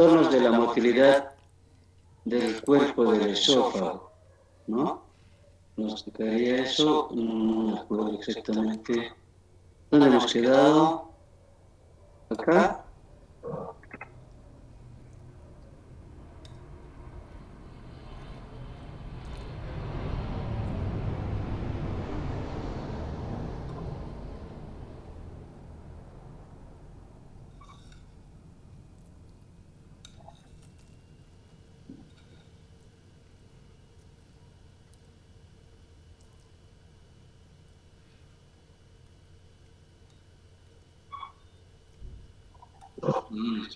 trastornos de la motilidad del cuerpo del esófago, ¿no? Nos explicaría eso, no me acuerdo exactamente dónde hemos quedado, acá. Mm,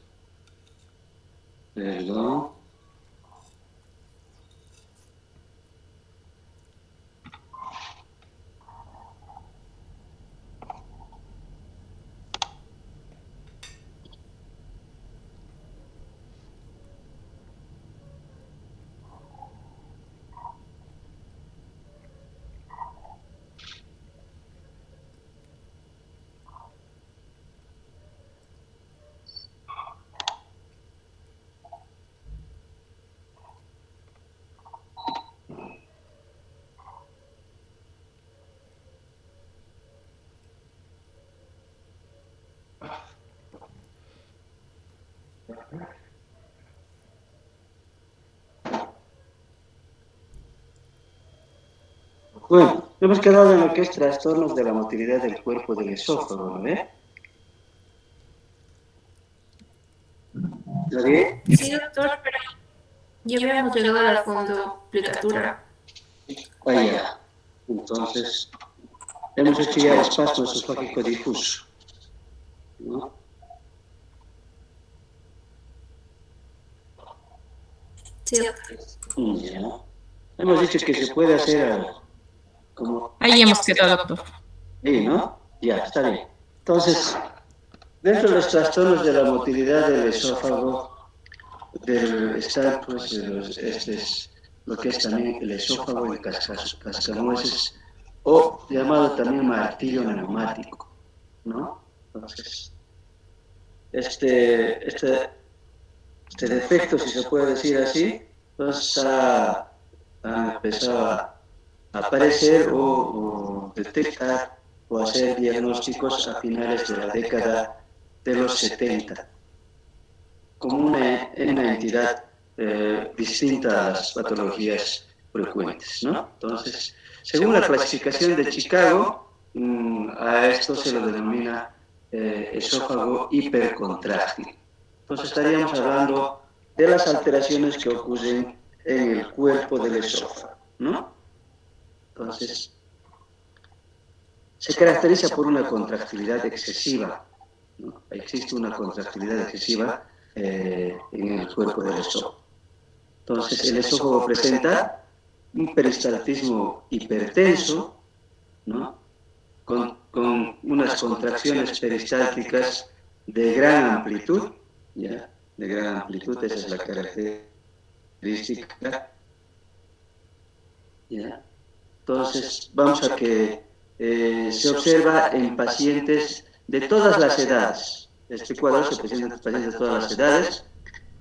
Perdón. Bueno, hemos quedado en lo que es trastornos de la motilidad del cuerpo del esófago, ¿no ve? ¿Está bien? Sí, doctor, pero ya habíamos llegado a la fondoplicatura. Vaya. Entonces, hemos hecho ya el espasmo esofágico difuso, ¿no? Sí, doctor. Ya. Hemos dicho que se puede hacer como Ahí hemos quedado, doctor. ahí, ¿no? Ya, está bien. Entonces, dentro de los trastornos de la motilidad del esófago, está pues lo que es también el esófago en cascanueces, o llamado también martillo neumático, ¿no? Entonces, este, este, este defecto, si se puede decir así, entonces ha empezado a aparecer o detectar o hacer diagnósticos a finales de la década de los 70 como una entidad distinta a las patologías frecuentes, ¿no? Entonces, según la clasificación de Chicago, a esto se lo denomina esófago hipercontráctil. Entonces, estaríamos hablando de las alteraciones que ocurren en el cuerpo del esófago, ¿no? Entonces, se caracteriza por una contractilidad excesiva, ¿no? Existe una contractilidad excesiva en el cuerpo del esófago. Entonces, el esófago presenta un peristaltismo hipertenso, ¿no? Con unas contracciones peristálticas de gran amplitud, ¿ya? De gran amplitud, esa es la característica, ¿ya? Entonces, vamos a que se observa en pacientes de todas las edades. Este cuadro se presenta en pacientes de todas las edades.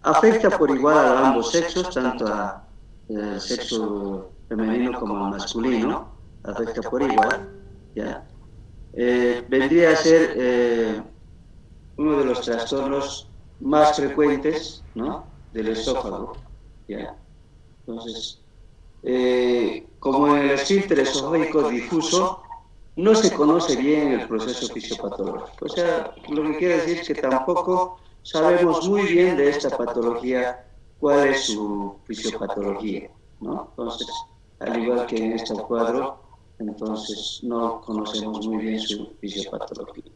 Afecta por igual a ambos sexos, tanto al sexo femenino como al masculino. Afecta por igual. ¿Ya? Vendría a ser uno de los trastornos más frecuentes, ¿no? Del esófago. ¿Ya? Entonces, como en el esfínter esofágico difuso, no se conoce bien el proceso fisiopatológico. O sea, lo que quiere decir es que tampoco sabemos muy bien de esta patología cuál es su fisiopatología, ¿no? Entonces, al igual que en este cuadro, entonces no conocemos muy bien su fisiopatología.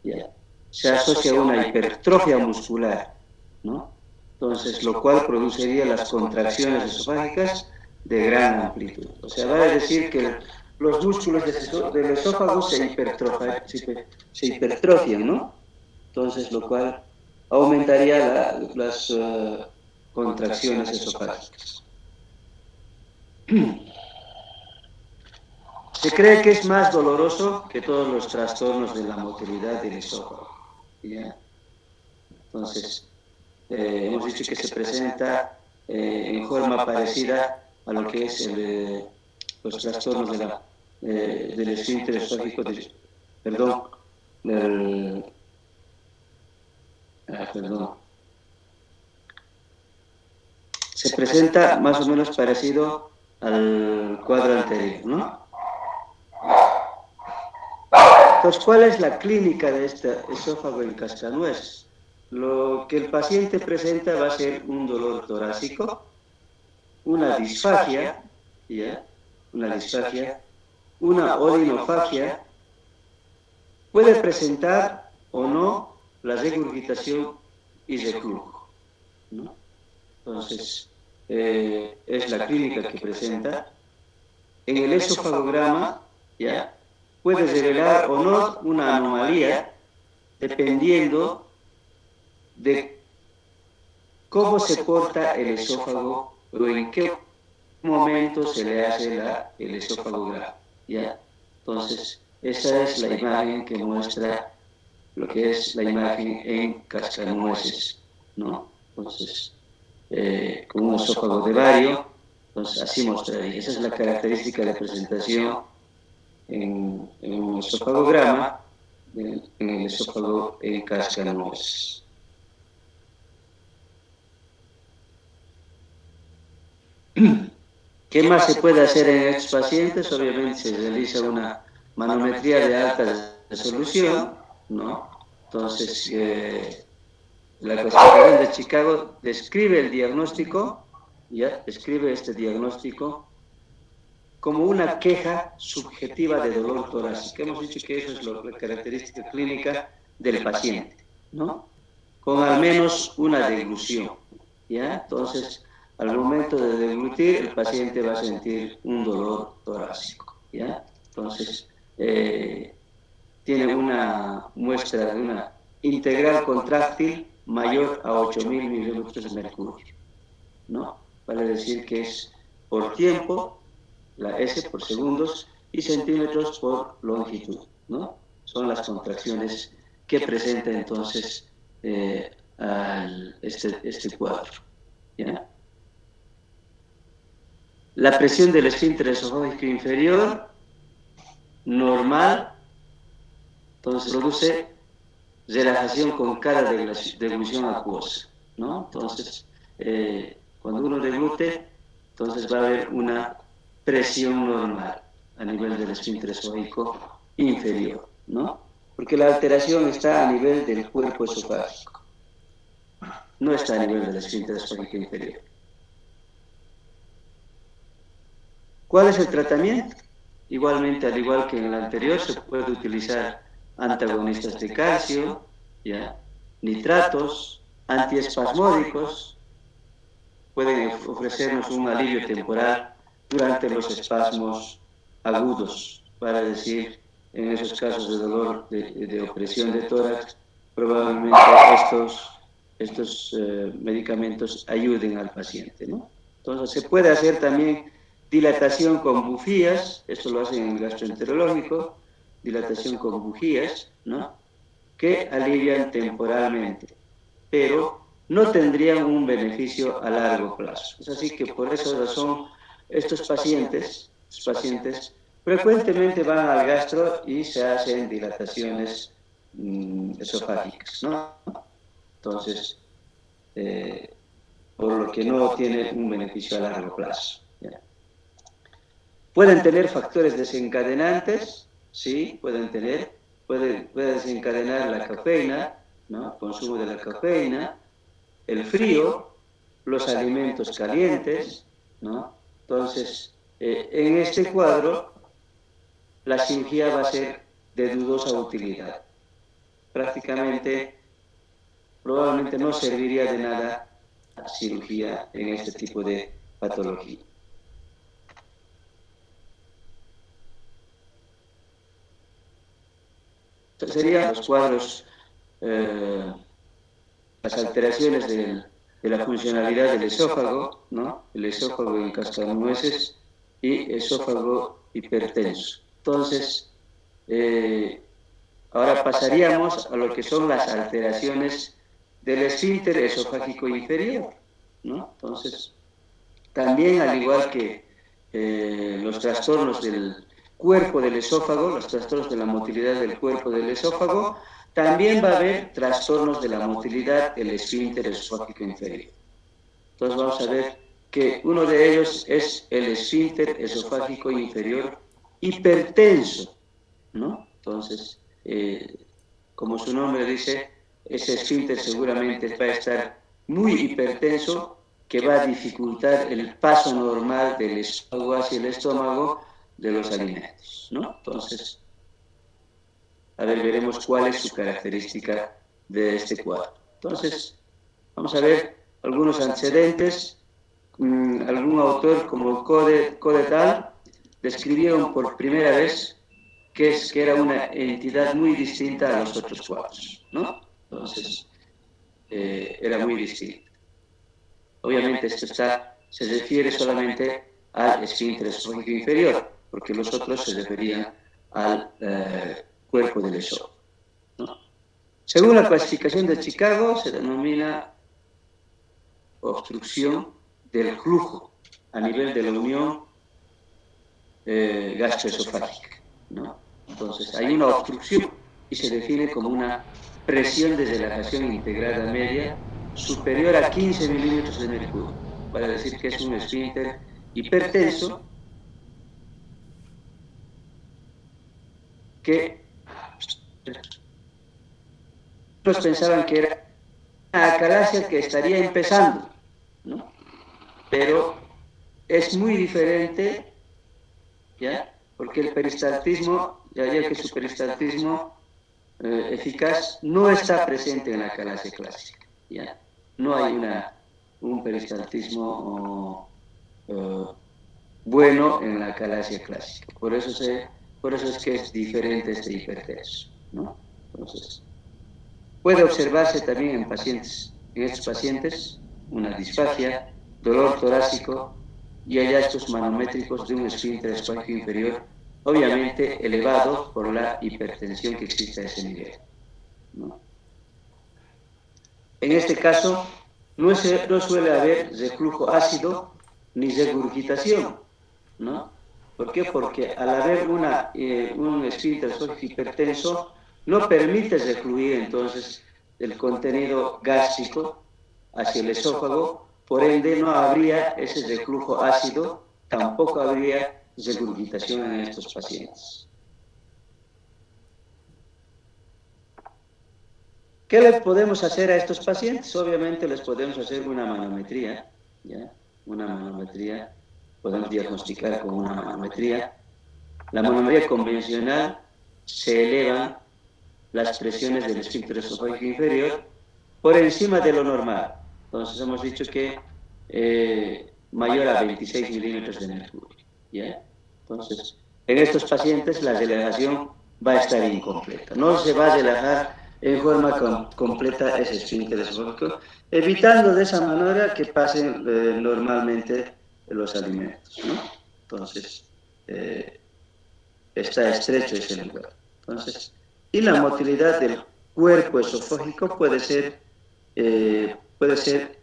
¿Ya? Se asocia a una hipertrofia muscular, ¿no? Entonces, lo cual produciría las contracciones esofágicas de gran amplitud. O sea, va a decir que los músculos del esófago se hipertrofian, ¿no? Entonces, lo cual aumentaría las contracciones esofágicas. Se cree que es más doloroso que todos los trastornos de la motilidad del esófago. ¿Ya? Entonces, hemos dicho que se presenta en forma parecida a lo que es los trastornos del esfínter esofágico, perdón, perdón, se presenta más o menos parecido al cuadro anterior, ¿no? Entonces, ¿cuál es la clínica de este esófago en cascanueces? Lo que el paciente presenta va a ser un dolor torácico, una disfagia, ¿ya? Una odinofagia, puede presentar o no la regurgitación y reflujo, ¿no? Entonces, es la clínica que presenta. En el esofagograma, ¿ya?, puede revelar o no una anomalía dependiendo de cómo se porta el esófago o en qué momento se le hace el esofagograma, ¿ya? Entonces, esa es la imagen que muestra lo que es la imagen en cascanueces, ¿no? Entonces, con un esófago de vario, entonces así mostraría. Esa es la característica de presentación en un esofagograma, en el esófago en cascanueces. ¿Qué más se puede hacer en estos pacientes? Obviamente se realiza una manometría de alta resolución, ¿no? Entonces, la clasificación de Chicago describe el diagnóstico, ¿ya? Describe este diagnóstico como una queja subjetiva de dolor torácico. Hemos dicho que eso es la característica clínica del paciente, ¿no? Con al menos una deglución, ¿ya? Entonces, al momento de deglutir, el paciente va a sentir un dolor torácico, ¿ya? Entonces, tiene una muestra de una integral contráctil mayor a 8.000 milímetros de mercurio, ¿no? Vale decir que es por tiempo, la S por segundos y centímetros por longitud, ¿no? Son las contracciones que presenta entonces este cuadro, ¿ya? La presión del esfínter esofágico inferior, normal, entonces produce relajación con cada deglución acuosa, ¿no? Entonces, cuando uno deglute, entonces va a haber una presión normal a nivel del esfínter esofágico inferior, ¿no? Porque la alteración está a nivel del cuerpo esofágico, no está a nivel del esfínter esofágico inferior. ¿Cuál es el tratamiento? Igualmente, al igual que en el anterior, se puede utilizar antagonistas de calcio, ¿ya?, nitratos, antiespasmódicos, pueden ofrecernos un alivio temporal durante los espasmos agudos, para decir, en esos casos de dolor, de opresión de tórax, probablemente estos medicamentos ayuden al paciente, ¿no? Entonces, se puede hacer también dilatación con bujías, esto lo hacen en el gastroenterológico, dilatación con bujías, ¿no?, que alivian temporalmente, pero no tendrían un beneficio a largo plazo. Es así que por esa razón estos pacientes frecuentemente van al gastro y se hacen dilataciones esofágicas, ¿no? Entonces, por lo que no tiene un beneficio a largo plazo, ¿ya? Pueden tener factores desencadenantes, sí, puede desencadenar la cafeína, ¿no?, consumo de la cafeína, el frío, los alimentos calientes, ¿no? Entonces, en este cuadro, la cirugía va a ser de dudosa utilidad. Prácticamente, probablemente no serviría de nada la cirugía en este tipo de patología. Entonces, serían los cuadros, las alteraciones de la funcionalidad del esófago, ¿no?, el esófago en cascanueces y esófago hipertenso. Entonces, ahora pasaríamos a lo que son las alteraciones del esfínter esofágico inferior, ¿no? Entonces, también al igual que los trastornos del cuerpo del esófago, los trastornos de la motilidad del cuerpo del esófago, también va a haber trastornos de la motilidad del esfínter esofágico inferior. Entonces vamos a ver que uno de ellos es el esfínter esofágico inferior hipertenso, ¿no? Entonces, como su nombre dice, ese esfínter seguramente va a estar muy hipertenso, que va a dificultar el paso normal del esófago hacia el estómago de los alimentos, ¿no? Entonces, a ver, veremos cuál es su característica de este cuadro. Entonces, vamos a ver algunos antecedentes. Algún autor como Code et al. Describieron por primera vez que era una entidad muy distinta a los otros cuadros, ¿no? Entonces, era muy distinta. Obviamente esto se refiere solamente al esfínter esofágico inferior, porque los otros se referían al cuerpo del esófago, ¿no? Según la clasificación de Chicago, se denomina obstrucción del flujo a nivel de la unión gastroesofágica, ¿no? Entonces, hay una obstrucción y se define como una presión de relajación integrada media superior a 15 milímetros de mercurio, para decir que es un esfínter hipertenso que otros pensaban que era una acalasia que estaría empezando, ¿no? Pero es muy diferente, ¿ya? Porque el peristaltismo, ya que su peristaltismo eficaz no está presente en la acalasia clásica, ¿ya? No hay un peristaltismo bueno en la acalasia clásica. Por eso es que es diferente este hipertenso, ¿no? Entonces, puede observarse también en estos pacientes, una disfagia, dolor torácico y hallazgos manométricos de un esfínter esofágico inferior, obviamente elevado por la hipertensión que existe a ese nivel, ¿no? En este caso, no suele haber reflujo ácido ni regurgitación, ¿no? ¿Por qué? Porque al haber un esfínter esofágico hipertenso, no permite refluir entonces el contenido gástrico hacia el esófago, por ende no habría ese reflujo ácido, tampoco habría regurgitación en estos pacientes. ¿Qué le podemos hacer a estos pacientes? Obviamente les podemos hacer una manometría, ¿ya? Una manometría, podemos diagnosticar con una manometría. La manometría convencional se elevan las presiones del esfínter esofágico inferior por encima de lo normal. Entonces hemos dicho que mayor a 26 milímetros de mercurio, ¿ya? Entonces, en estos pacientes la relajación va a estar incompleta. No se va a relajar en forma completa ese esfínter esofágico, evitando de esa manera que pasen normalmente los alimentos, ¿no? Entonces, está estrecho ese lugar. Entonces, y la motilidad del cuerpo esofágico puede ser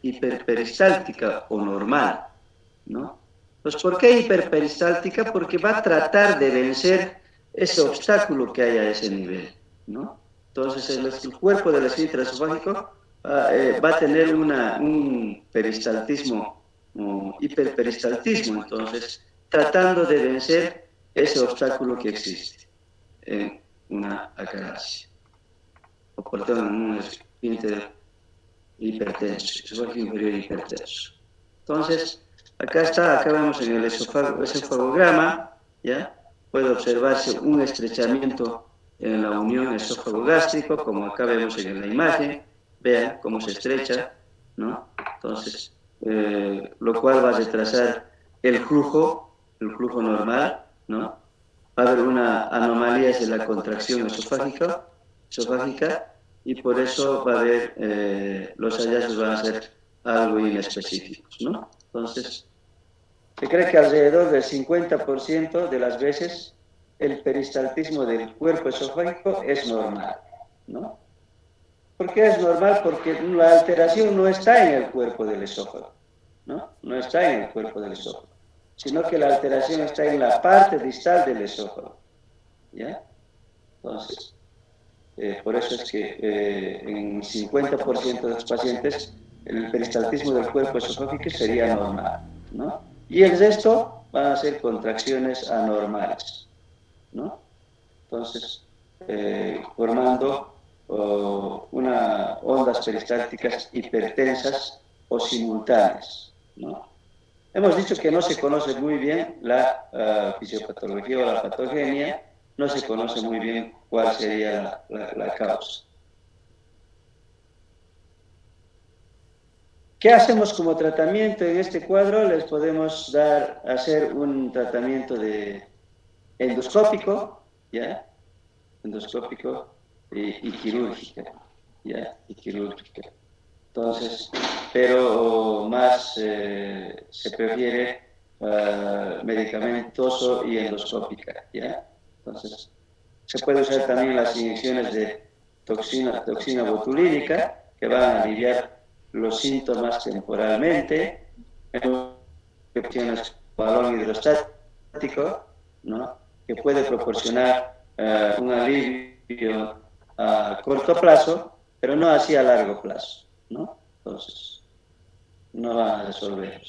hiperperistáltica o normal, ¿no? Pues, ¿por qué hiperperistáltica? Porque va a tratar de vencer ese obstáculo que hay a ese nivel, ¿no? Entonces, el cuerpo del esfínter esofágico va a tener un peristaltismo, hiperperistaltismo, entonces, tratando de vencer ese obstáculo que existe en una acalasia, o por tanto en un esfínter hipertenso, esofágico inferior hipertenso. Entonces, acá vemos en el esofagograma, ¿ya? Puede observarse un estrechamiento en la unión esófago-gástrico, como acá vemos en la imagen, vean cómo se estrecha, ¿no? Entonces, lo cual va a retrasar el flujo normal, ¿no? Va a haber una anomalía de la contracción esofágica, y por eso va a haber, los hallazgos van a ser algo inespecíficos, ¿no? Entonces, se cree que alrededor del 50% de las veces el peristaltismo del cuerpo esofágico es normal, ¿no? ¿Por qué es normal? Porque la alteración no está en el cuerpo del esófago, ¿no? No está en el cuerpo del esófago, sino que la alteración está en la parte distal del esófago, ¿ya? Entonces, por eso es que en 50% de los pacientes el peristaltismo del cuerpo esofágico sería normal, ¿no? Y el resto van a ser contracciones anormales, ¿no? Entonces, formando unas ondas peristálticas hipertensas o simultáneas, ¿no? Hemos dicho que no se conoce muy bien la fisiopatología o la patogenia, no se conoce muy bien cuál sería la causa. ¿Qué hacemos como tratamiento en este cuadro? Les podemos hacer un tratamiento endoscópico, ¿ya? Endoscópico y quirúrgica, ¿ya? Y quirúrgica. Entonces, pero más se prefiere medicamentoso y endoscópica, ¿ya? Entonces, se puede usar también las inyecciones de toxina botulínica, que van a aliviar los síntomas temporalmente, inyecciones con balón hidrostático, ¿no? Que puede proporcionar un alivio a corto plazo, pero no así a largo plazo, ¿no? Entonces, no van a resolver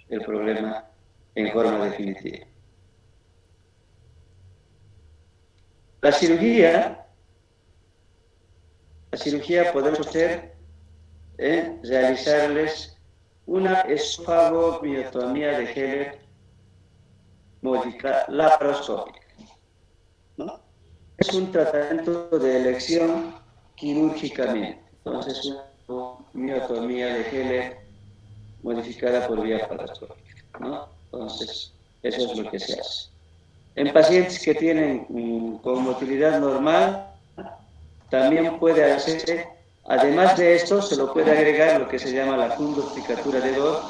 el problema en forma definitiva. La cirugía podemos hacer, realizarles una esofagomiotomía de Heller modificada laparoscópica, ¿no? Es un tratamiento de elección quirúrgicamente. Entonces, una miotomía de Heller modificada por vía laparoscópica, ¿no? Entonces, eso es lo que se hace. En pacientes que tienen con motilidad normal, también puede hacerse, además de esto, se lo puede agregar lo que se llama la fundoplicatura de dos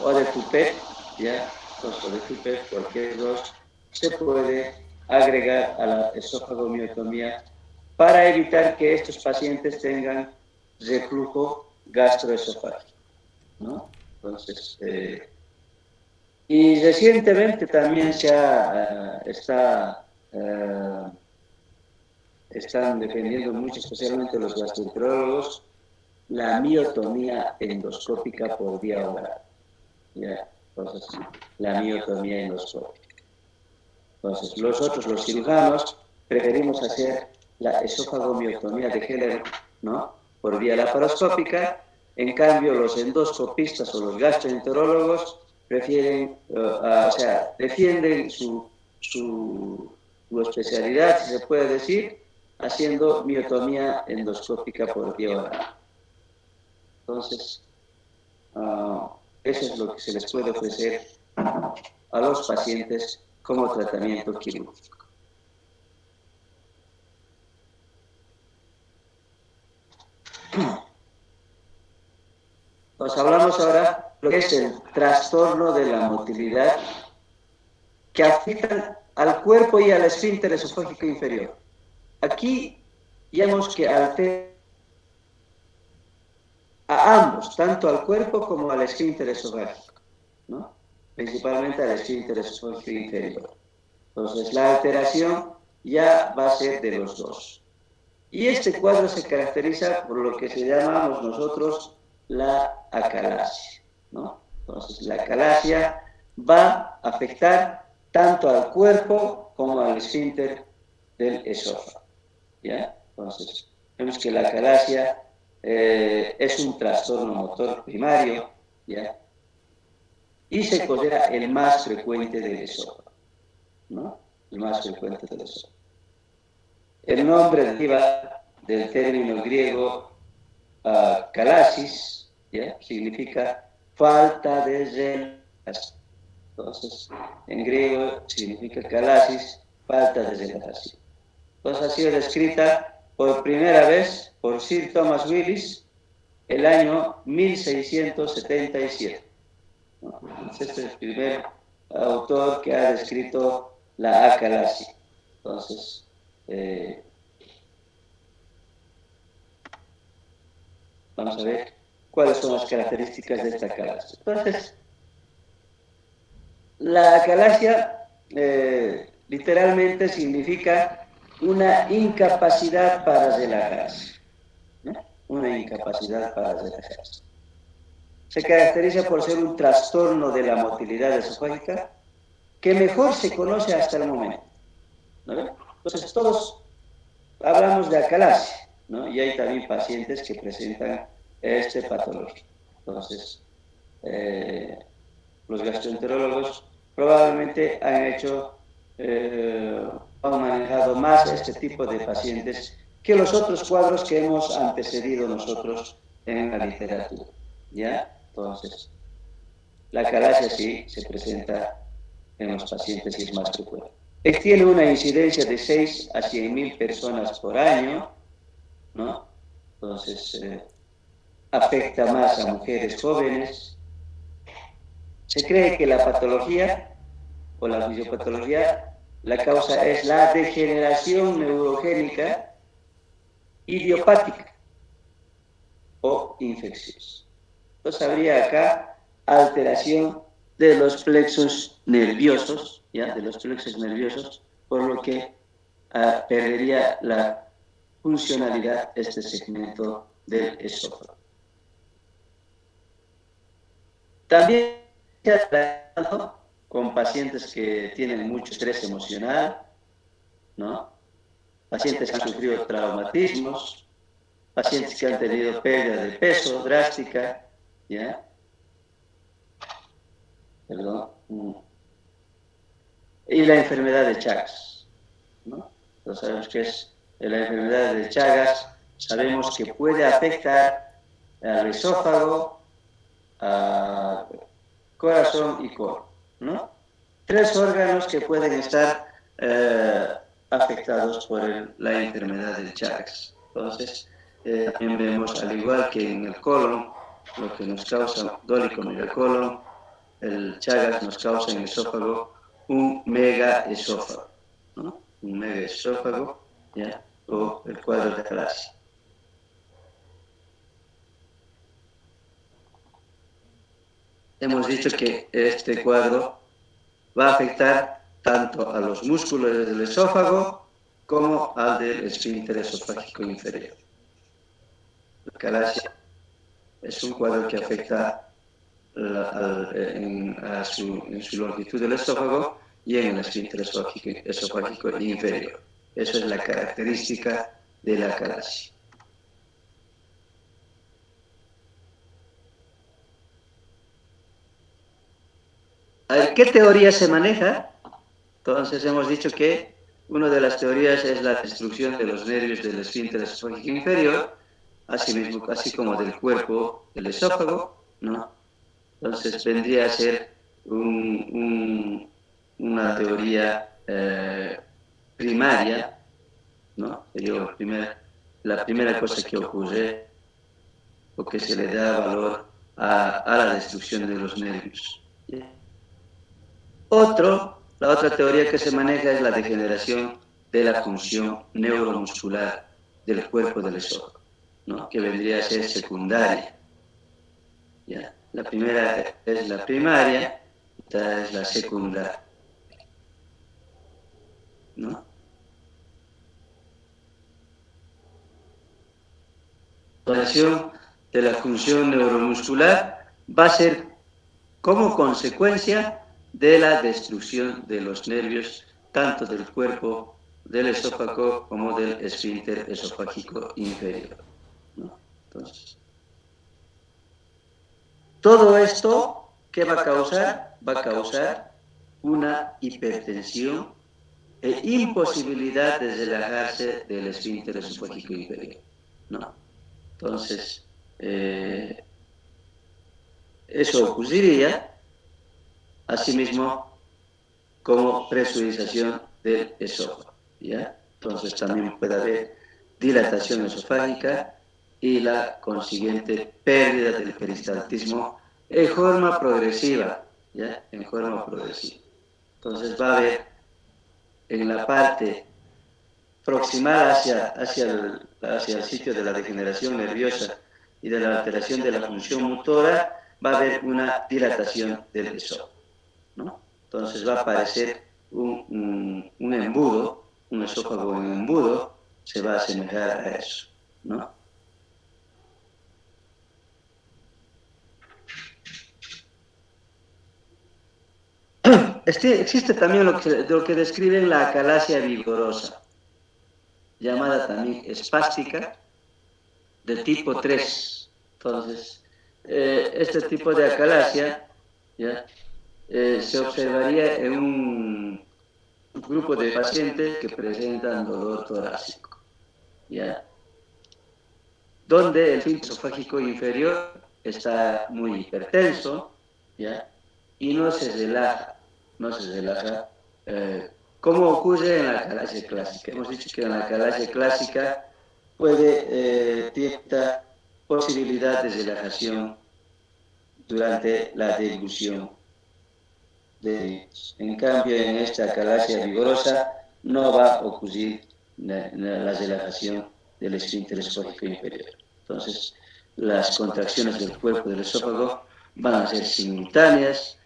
o de Toupet, ¿ya? O de Toupet, cualquier dos, se puede agregar a la esofagomiotomía para evitar que estos pacientes tengan reflujo gastroesofágico, ¿no? Entonces, y recientemente también están defendiendo mucho, especialmente los gastroenterólogos, la miotomía endoscópica por vía oral. ¿Ya? Entonces, la miotomía endoscópica. Entonces, los cirujanos, preferimos hacer la esofagomiotomía de Heller, ¿no? Por vía laparoscópica. En cambio, los endoscopistas o los gastroenterólogos prefieren, defienden su especialidad, si se puede decir, haciendo miotomía endoscópica por vía oral. Entonces, eso es lo que se les puede ofrecer a los pacientes como tratamiento quirúrgico. Nos hablamos ahora de lo que es el trastorno de la motilidad que afecta al cuerpo y al esfínter esofágico inferior. Aquí vemos que altera a ambos, tanto al cuerpo como al esfínter esofágico, ¿no? Principalmente al esfínter esofágico inferior. Entonces, la alteración ya va a ser de los dos. Y este cuadro se caracteriza por lo que se llamamos nosotros la acalasia, ¿no? Entonces, la acalasia va a afectar tanto al cuerpo como al esfínter del esófago, ¿ya? Entonces, vemos que la acalasia es un trastorno motor primario, ¿ya? Y se considera el más frecuente del esófago, ¿no? El más frecuente del esófago. El nombre deriva del término griego kalasis, ¿ya? Significa falta de relajación. Entonces, en griego significa kalasis, falta de relajación. Entonces, ha sido descrita por primera vez por Sir Thomas Willis el año 1677. Este es el primer autor que ha descrito la acalasia. Entonces, Vamos a ver cuáles son las características de esta acalasia. Entonces, la acalasia literalmente significa una incapacidad para relajarse, ¿no? Una incapacidad para relajarse. Se caracteriza por ser un trastorno de la motilidad esofágica que mejor se conoce hasta el momento, ¿no? Entonces, todos hablamos de acalasia, ¿no? Y hay también pacientes que presentan este patología. Entonces, los gastroenterólogos probablemente han manejado más este tipo de pacientes que los otros cuadros que hemos antecedido nosotros en la literatura, ¿ya? Entonces, la acalasia sí se presenta en los pacientes y es más frecuente. Tiene una incidencia de 6 a 100.000 personas por año, ¿no? Entonces, afecta más a mujeres jóvenes. Se cree que la patología o la fisiopatología, la causa es la degeneración neurogénica idiopática o infecciosa. Entonces habría acá alteración de los plexos nerviosos, ¿ya? De los plexos nerviosos, por lo que perdería la funcionalidad este segmento del esófago. También se ha tratado con pacientes que tienen mucho estrés emocional, ¿no? Pacientes que han sufrido traumatismos, pacientes que han tenido pérdida de peso drástica, ¿ya? Perdón. Y la enfermedad de Chagas, ¿no? Entonces sabemos que es la enfermedad de Chagas, sabemos que puede afectar al esófago, a corazón y colon, ¿no? 3 órganos que pueden estar afectados por la enfermedad de Chagas. Entonces, también vemos, al igual que en el colon, lo que nos causa dólico megacolon, el Chagas nos causa en el esófago un megaesófago, ¿no? Un megaesófago, ¿ya? O el cuadro de acalasia. Hemos dicho que este cuadro va a afectar tanto a los músculos del esófago como al del esfínter esofágico inferior. La acalasia es un cuadro que afecta en su longitud del esófago y en el esfínter esofágico inferior. Esa es la característica de la acalasia. A ver, ¿qué teoría se maneja? Entonces hemos dicho que una de las teorías es la destrucción de los nervios del esfínter esofágico inferior, así como del cuerpo del esófago, ¿no? Entonces vendría a ser una teoría primaria, ¿no? La primera cosa que ocurre o que se le da valor a la destrucción de los nervios. La otra teoría que se maneja es la degeneración de la función neuromuscular del cuerpo del esófago, ¿no? Que vendría a ser secundaria. ¿Ya? La primera es la primaria, esta es la secundaria, ¿no? La degeneración de la función neuromuscular va a ser como consecuencia de la destrucción de los nervios, tanto del cuerpo del esófago como del esfínter esofágico inferior, ¿no? Entonces, todo esto, ¿qué va a causar? Va a causar una hipertensión e imposibilidad de relajarse del esfínter esofágico inferior, ¿no? Entonces, eso ocurriría, asimismo, como presurización del esófago, ¿ya? Entonces también puede haber dilatación esofágica y la consiguiente pérdida del peristaltismo en forma progresiva, ¿ya? En forma progresiva. Entonces va a haber en la parte proximal hacia el sitio de la degeneración nerviosa y de la alteración de la función motora, va a haber una dilatación del esófago, ¿no? Entonces va a aparecer un embudo, un esófago en embudo, se va a asemejar a eso, ¿no? Existe también lo que describen la acalasia vigorosa, llamada también espástica, de tipo 3. Entonces, este tipo de acalasia, ¿ya? Se observaría en un grupo de pacientes que presentan dolor torácico, ¿ya? Donde el esfínter esofágico inferior está muy hipertenso, ¿ya? Y no se relaja, no se relaja, como ocurre en la acalasia clásica. Hemos dicho que en la acalasia clásica tiene posibilidad de relajación durante la deglución. En cambio, en esta acalasia vigorosa no va a ocurrir la relajación del esfínter esofágico inferior. Entonces, las contracciones del cuerpo del esófago van a ser simultáneas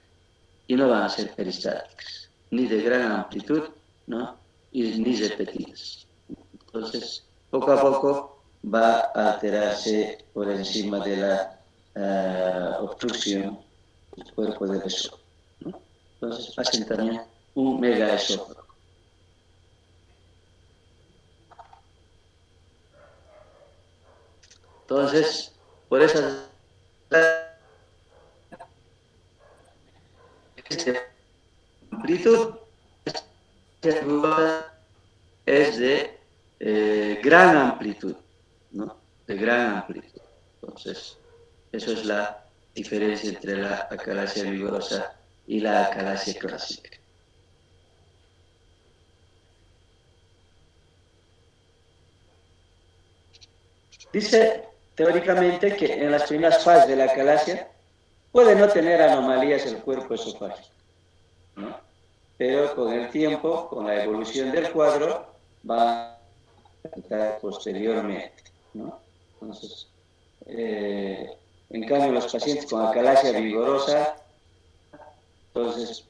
y no van a ser peristáticas, ni de gran amplitud, ¿no? Ni repetidas. Entonces, poco a poco va a alterarse por encima de la obstrucción del cuerpo del esófago, ¿no? Entonces, hacen también un megaesófago. Entonces, por esa amplitud es de gran amplitud, ¿no? De gran amplitud. Entonces, eso es la diferencia entre la acalasia vigorosa y la acalasia clásica. Dice teóricamente que en las primeras fases de la acalasia puede no tener anomalías el cuerpo esofágico, ¿no? Pero con el tiempo, con la evolución del cuadro, va a afectar posteriormente, ¿no? Entonces, en cambio, los pacientes con acalasia vigorosa, entonces,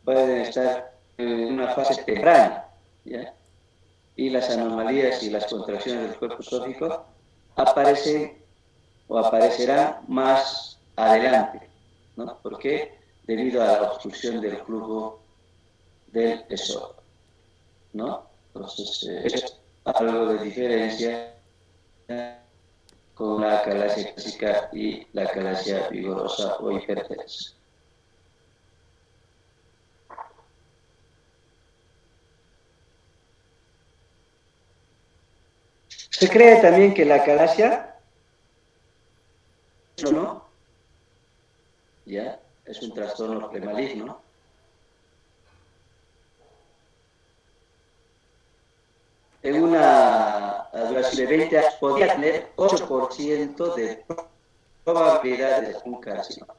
pueden estar en una fase temprana, ¿ya? Y las anomalías y las contracciones del cuerpo esofágico aparecen o aparecerán más adelante, ¿no? ¿Por qué? Debido a la obstrucción del flujo del esófago, ¿no? Entonces, es algo de diferencia con la acalasia clásica y la acalasia vigorosa o hipertensa. Se cree también que la acalasia, ¿no? Ya, es un trastorno premaligno. En una duración de 20 años podría tener 8% de probabilidad de un carcinoma,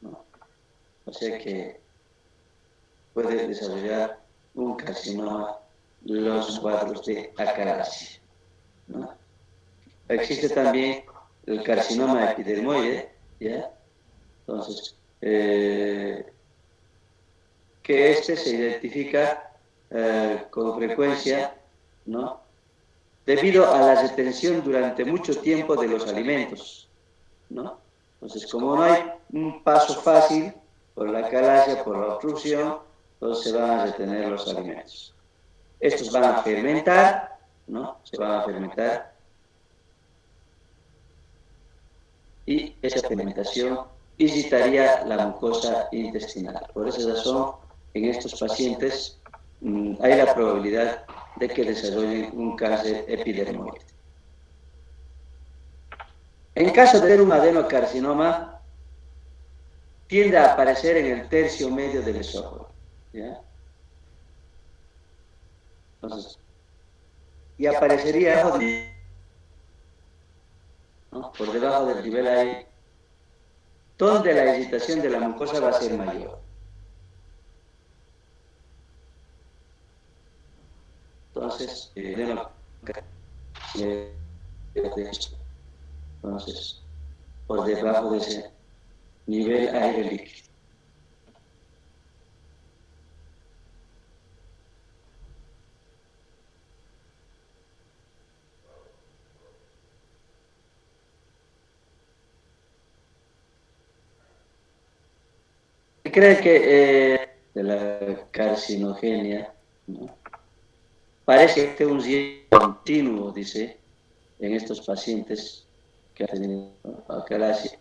¿no? O sea que puede desarrollar un carcinoma los cuadros de acalasia, ¿no? Existe también el carcinoma epidermoide, ¿ya? Entonces, que este se identifica con frecuencia, ¿no? Debido a la retención durante mucho tiempo de los alimentos, ¿no? Entonces, como no hay un paso fácil por la acalasia, por la obstrucción, entonces se van a retener los alimentos. Estos van a fermentar, ¿no? Se van a fermentar y esa fermentación irritaría la mucosa intestinal. Por esa razón, en estos pacientes hay la probabilidad de que desarrollen un cáncer epidermoide. En caso de tener un adenocarcinoma, tiende a aparecer en el tercio medio del esófago, ¿ya? Entonces, y aparecería, ¿no? Por debajo del nivel ahí, donde la irritación de la mucosa va a ser mayor. Entonces, Entonces, por debajo de ese nivel aire líquido. Cree que de la carcinogenia, ¿no? Parece que un riesgo continuo, dice, en estos pacientes que han tenido acalasia,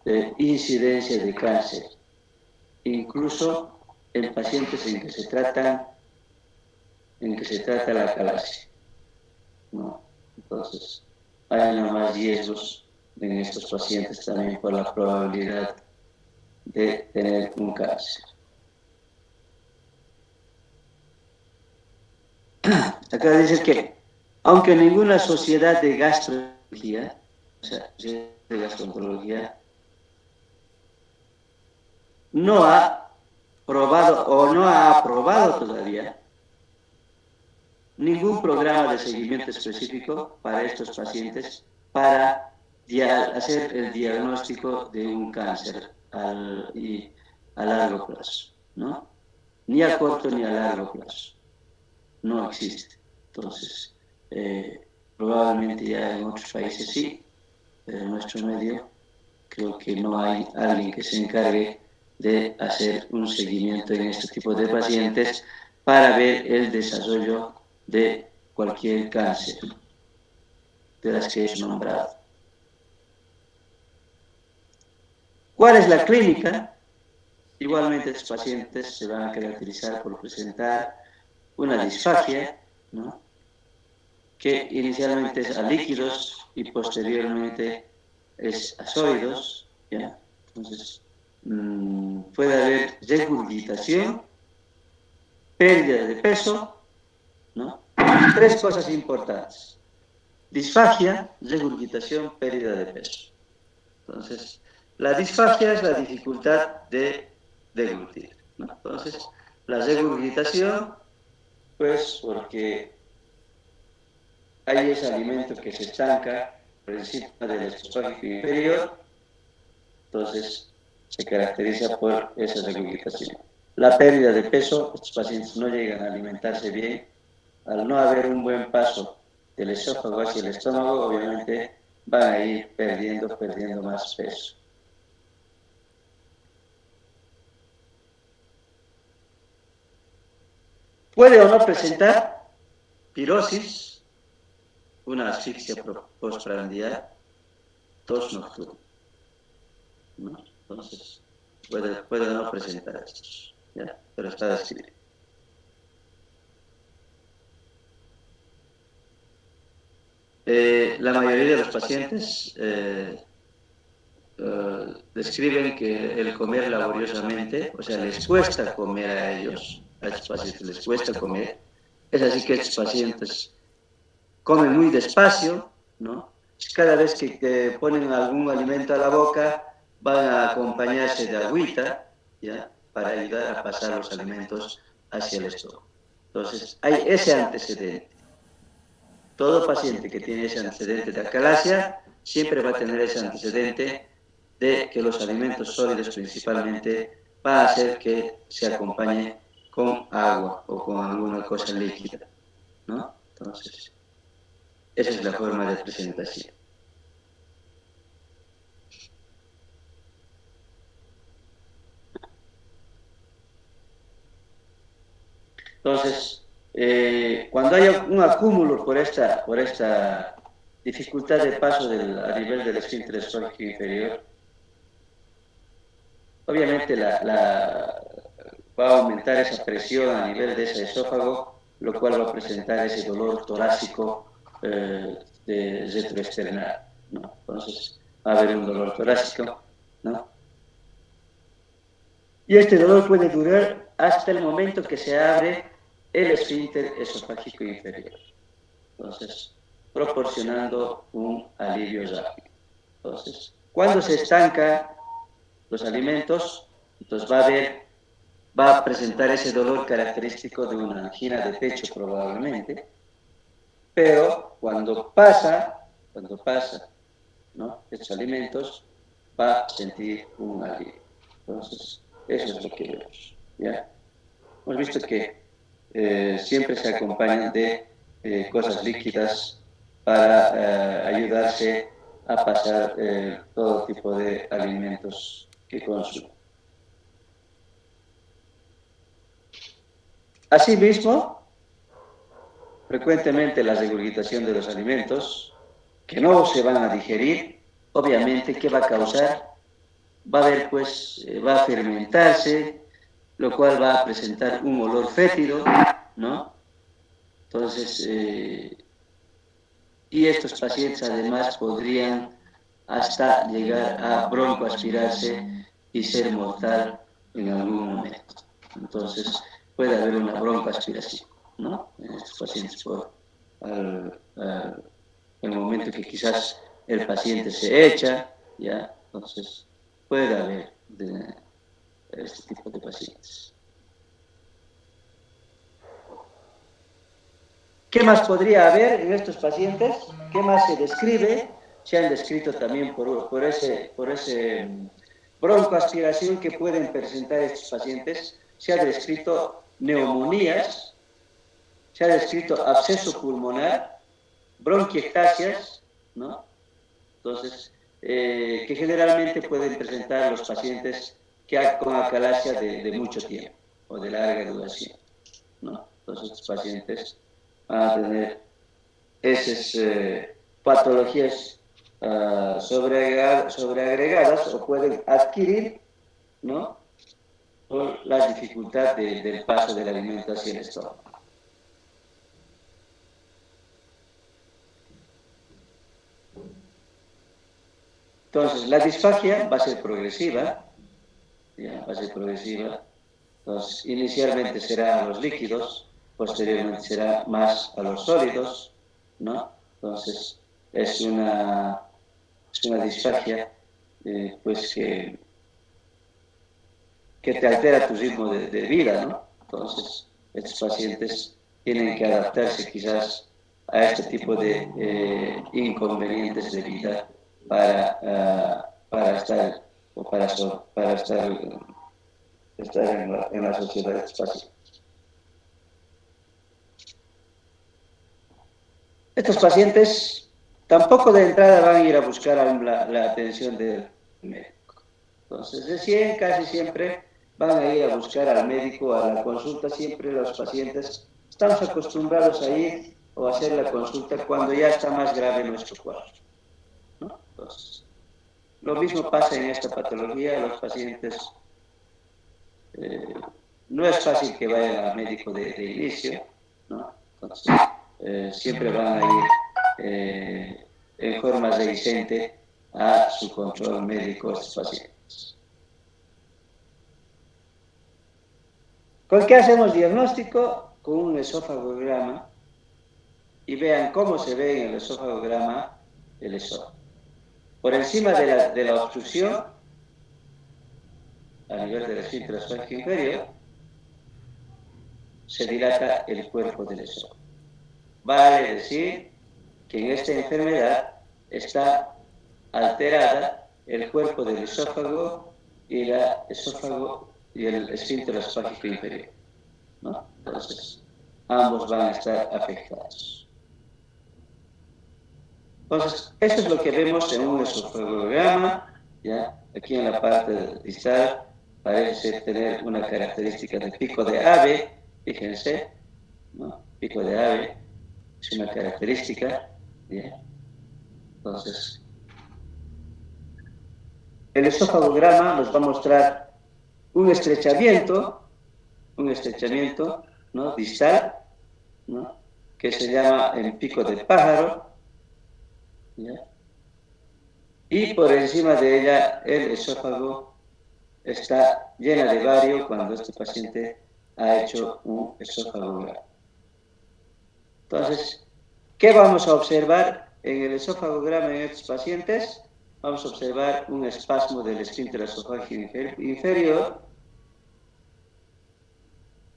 de incidencia de cáncer, incluso en pacientes en que se trata la acalasia, ¿no? Entonces, hay más riesgos en estos pacientes también por la probabilidad de tener un cáncer. Acá dice que, aunque ninguna sociedad de gastroenterología, o sea, de gastroenterología, no ha probado o no ha aprobado todavía ningún programa de seguimiento específico para estos pacientes para hacer el diagnóstico de un cáncer a largo plazo, ¿no? Ni a corto ni a largo plazo. No existe. Entonces, probablemente ya en otros países sí, pero en nuestro medio creo que no hay alguien que se encargue de hacer un seguimiento en este tipo de pacientes para ver el desarrollo de cualquier cáncer de las que he nombrado. ¿Cuál es la clínica? Igualmente, estos pacientes se van a caracterizar por presentar una disfagia, ¿no? Que inicialmente es a líquidos y posteriormente es a sólidos, ¿ya? Entonces, puede haber regurgitación, pérdida de peso, ¿no? Tres cosas importantes: disfagia, regurgitación, pérdida de peso. Entonces, la disfagia es la dificultad de deglutir, ¿no? Entonces, la regurgitación, pues porque hay ese alimento que se estanca por encima del esofágico inferior, entonces se caracteriza por esa regurgitación. La pérdida de peso, estos pacientes no llegan a alimentarse bien. Al no haber un buen paso del esófago hacia el estómago, obviamente van a ir perdiendo más peso. Puede o no presentar pirosis, una asfixia postprandial, tos nocturna, ¿no? Entonces, puede o no presentar esto, ¿ya? Pero está descrito. La mayoría de los pacientes describen que el comer laboriosamente, o sea, les cuesta comer a ellos, a estos pacientes les cuesta comer. Es así que estos pacientes comen muy despacio, ¿no? Cada vez que ponen algún alimento a la boca, van a acompañarse de agüita, ¿ya? Para ayudar a pasar los alimentos hacia el estómago. Entonces, hay ese antecedente. Todo paciente que tiene ese antecedente de acalasia siempre va a tener ese antecedente de que los alimentos sólidos principalmente va a hacer que se acompañe con agua o con alguna cosa líquida, ¿no? Entonces, esa es la forma de presentación. Entonces, cuando haya un acúmulo por esta dificultad de paso a nivel del esfínter esofágico inferior, obviamente va a aumentar esa presión a nivel de ese esófago, lo cual va a presentar ese dolor torácico de retroesternal, ¿no? Entonces, va a haber un dolor torácico, ¿no? Y este dolor puede durar hasta el momento que se abre el esfínter esofágico inferior. Entonces, proporcionando un alivio rápido. Entonces, cuando se estanca los alimentos, entonces va a presentar ese dolor característico de una angina de pecho probablemente, pero cuando pasa ¿no?, estos alimentos, va a sentir un alivio. Entonces, eso es lo que vemos, ¿ya? Hemos visto que siempre se acompañan de cosas líquidas para ayudarse a pasar todo tipo de alimentos que consumen. Asimismo, frecuentemente la regurgitación de los alimentos que no se van a digerir, obviamente, ¿qué va a causar? Va a haber, pues, va a fermentarse, lo cual va a presentar un olor fétido, ¿no? Entonces, y estos pacientes además podrían hasta llegar a broncoaspirarse y ser mortal en algún momento. Entonces, puede haber una broncoaspiración, ¿no?, en estos pacientes por el momento que quizás el paciente se echa, ¿ya? Entonces, puede haber este tipo de pacientes. ¿Qué más podría haber en estos pacientes? ¿Qué más se describe? Se han descrito también por ese broncoaspiración que pueden presentar estos pacientes. Se ha descrito neumonías, se ha descrito absceso pulmonar, bronquiectasias, ¿no? Entonces, que generalmente pueden presentar los pacientes con acalasia de mucho tiempo o de larga duración, ¿no? Entonces, estos pacientes van a tener esas patologías sobreagregadas o pueden adquirir, ¿no?, por la dificultad del paso del alimento hacia el estómago. Entonces, la disfagia va a ser progresiva, ¿ya? Va a ser progresiva. Entonces, inicialmente será a los líquidos, posteriormente será más a los sólidos, ¿no? Entonces, es una disfagia, pues, que te altera tu ritmo de vida, ¿no? Entonces, estos pacientes tienen que adaptarse quizás a este tipo de inconvenientes de vida para estar en la sociedad de estos pacientes. Estos pacientes tampoco de entrada van a ir a buscar la atención del médico. Entonces, recién, casi siempre van a ir a buscar al médico, a la consulta. Siempre los pacientes estamos acostumbrados a ir o a hacer la consulta cuando ya está más grave nuestro cuadro, ¿no? Entonces, lo mismo pasa en esta patología. Los pacientes, no es fácil que vayan al médico de inicio, ¿no? Entonces, siempre van a ir en forma reticente a su control médico estos pacientes. ¿Con qué hacemos diagnóstico? Con un esofagograma, y vean cómo se ve en el esofagograma el esófago. Por encima de la obstrucción, a nivel del esfínter esofágico inferior, se dilata el cuerpo del esófago. Vale decir que en esta enfermedad está alterada el cuerpo del esófago y el esfínter esofágico inferior, ¿no? Entonces, ambos van a estar afectados. Entonces, esto es lo que vemos en un esofagograma, ¿ya? Aquí en la parte distal parece tener una característica de pico de ave, fíjense, ¿no? Pico de ave es una característica, ¿ya? Entonces, el esofagograma nos va a mostrar un estrechamiento, ¿no?, distal, ¿no?, que se llama el pico de pájaro, ¿ya? Y por encima de ella el esófago está llena de bario cuando este paciente ha hecho un esofagograma. Entonces, ¿qué vamos a observar en el esofagograma en estos pacientes? Vamos a observar un espasmo del esfínter esofágico inferior.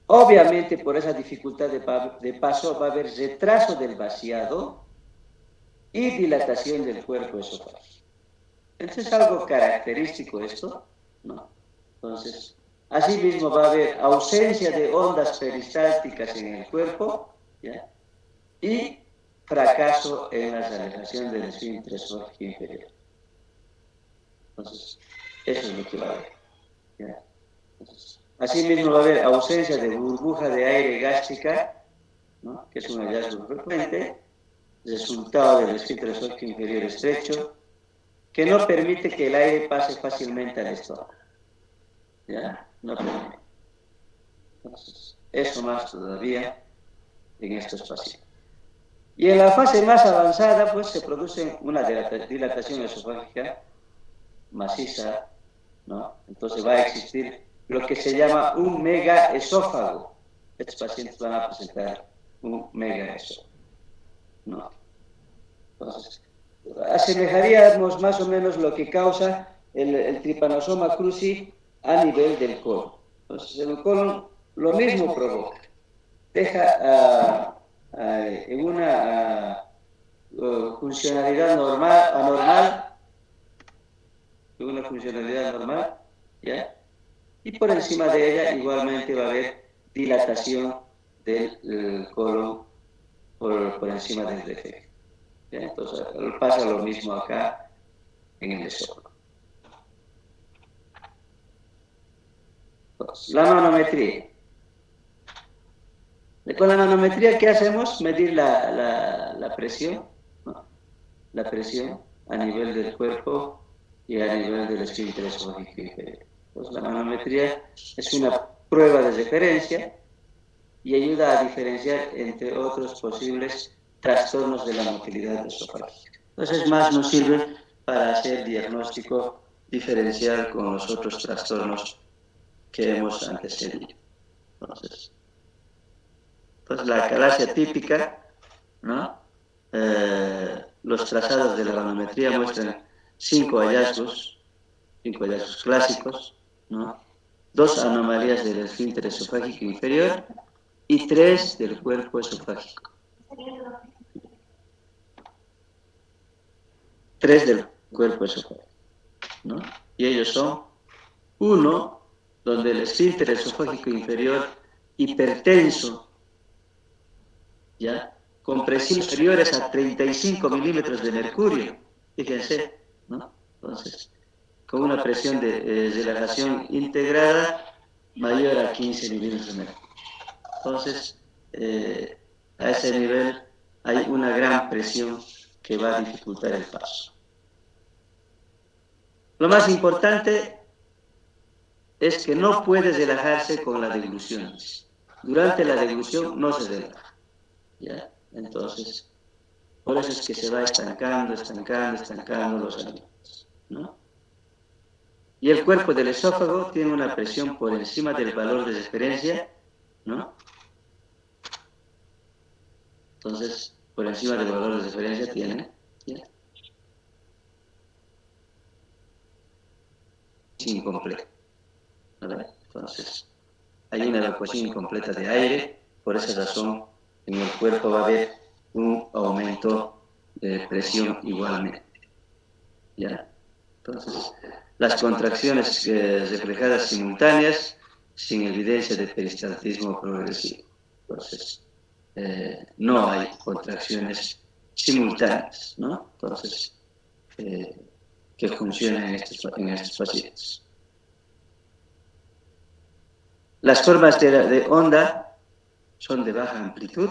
Obviamente, por esa dificultad de paso, va a haber retraso del vaciado y dilatación del cuerpo esofágico. Entonces es algo característico esto, ¿no? Entonces, asimismo va a haber ausencia de ondas peristálticas en el cuerpo, ¿ya? Y fracaso en la relajación del esfínter esofágico inferior. Entonces, eso es lo que va a haber, ¿ya? Entonces, asimismo va a haber ausencia de burbuja de aire gástrica, ¿no? Que es un hallazgo frecuente, resultado del esfínter esofágico inferior estrecho, que no permite que el aire pase fácilmente al estómago. ¿Ya? No permite. Entonces, eso más todavía en estos pacientes. Y en la fase más avanzada, pues se produce una dilatación esofágica maciza, ¿no? Entonces va a existir lo que se llama un megaesófago. Estos pacientes van a presentar un megaesófago, ¿no? Entonces, asemejaríamos más o menos lo que causa el trypanosoma cruzi a nivel del colon. Entonces, el colon lo mismo provoca. Deja en una funcionalidad normal, anormal, en una funcionalidad normal, ¿ya? Y por encima de ella igualmente va a haber dilatación del colon por encima del defecto. Entonces pasa lo mismo acá en el esófago. La manometría. Con la manometría, ¿qué hacemos? Medir la presión, ¿no? La presión a nivel del cuerpo y a nivel del esfínter esofágico inferior. Pues la manometría es una prueba de referencia y ayuda a diferenciar entre otros posibles trastornos de la motilidad esofágica. Entonces, más nos sirve para hacer diagnóstico diferencial con los otros trastornos que hemos antecedido. Entonces, la acalasia típica, ¿no? Los trazados de la manometría muestran 5 hallazgos clásicos, ¿no? 2 anomalías del esfínter esofágico inferior y 3 del cuerpo esofágico. 3 del cuerpo esofágico, ¿no? Y ellos son: 1, donde el esfínter esofágico inferior hipertenso, ¿ya? Con presiones superiores a 35 milímetros de mercurio, fíjense, ¿no? Entonces, con una presión de relajación integrada mayor a 15 milímetros de mercurio. Entonces, a ese nivel hay una gran presión que va a dificultar el paso. Lo más importante es que no puede relajarse con la deglución. Durante la deglución no se relaja, ¿ya? Entonces, por eso es que se va estancando los alimentos, ¿no? Y el cuerpo del esófago tiene una presión por encima del valor de referencia, ¿no? Entonces, por encima del valor de referencia tiene, ¿ya? Incompleto, ¿verdad? Entonces, hay una evacuación incompleta de aire, por esa razón en el cuerpo va a haber un aumento de presión igualmente, ¿ya? Entonces, las contracciones reflejadas simultáneas sin evidencia de peristaltismo progresivo. Entonces, no hay contracciones simultáneas, ¿no? Entonces, que funcionan en estos pacientes. Las formas de onda son de baja amplitud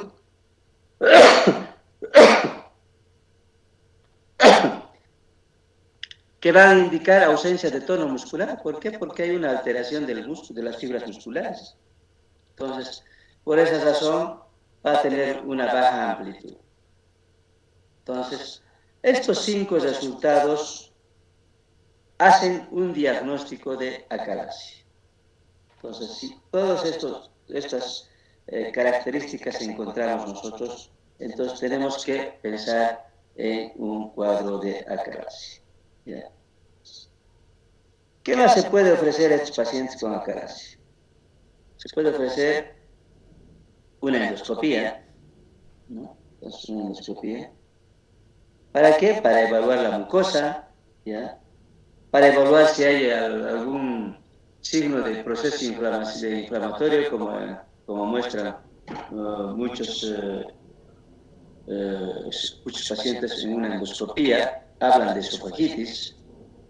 que van a indicar ausencia de tono muscular. ¿Por qué? Porque hay una alteración del músculo, de las fibras musculares. Entonces, por esa razón va a tener una baja amplitud. Entonces, estos 5 resultados hacen un diagnóstico de acalasia. Entonces, si todas estas características encontramos nosotros, entonces tenemos que pensar en un cuadro de acalasia. ¿Ya? ¿Qué más se puede ofrecer a estos pacientes con acalasia? Se puede ofrecer una endoscopía, ¿no? Entonces, una endoscopía. ¿Para qué? Para evaluar la mucosa, ¿ya? para evaluar si hay algún signo de proceso inflamatorio, como muestran muchos muchos pacientes en una endoscopía, hablan de esofagitis,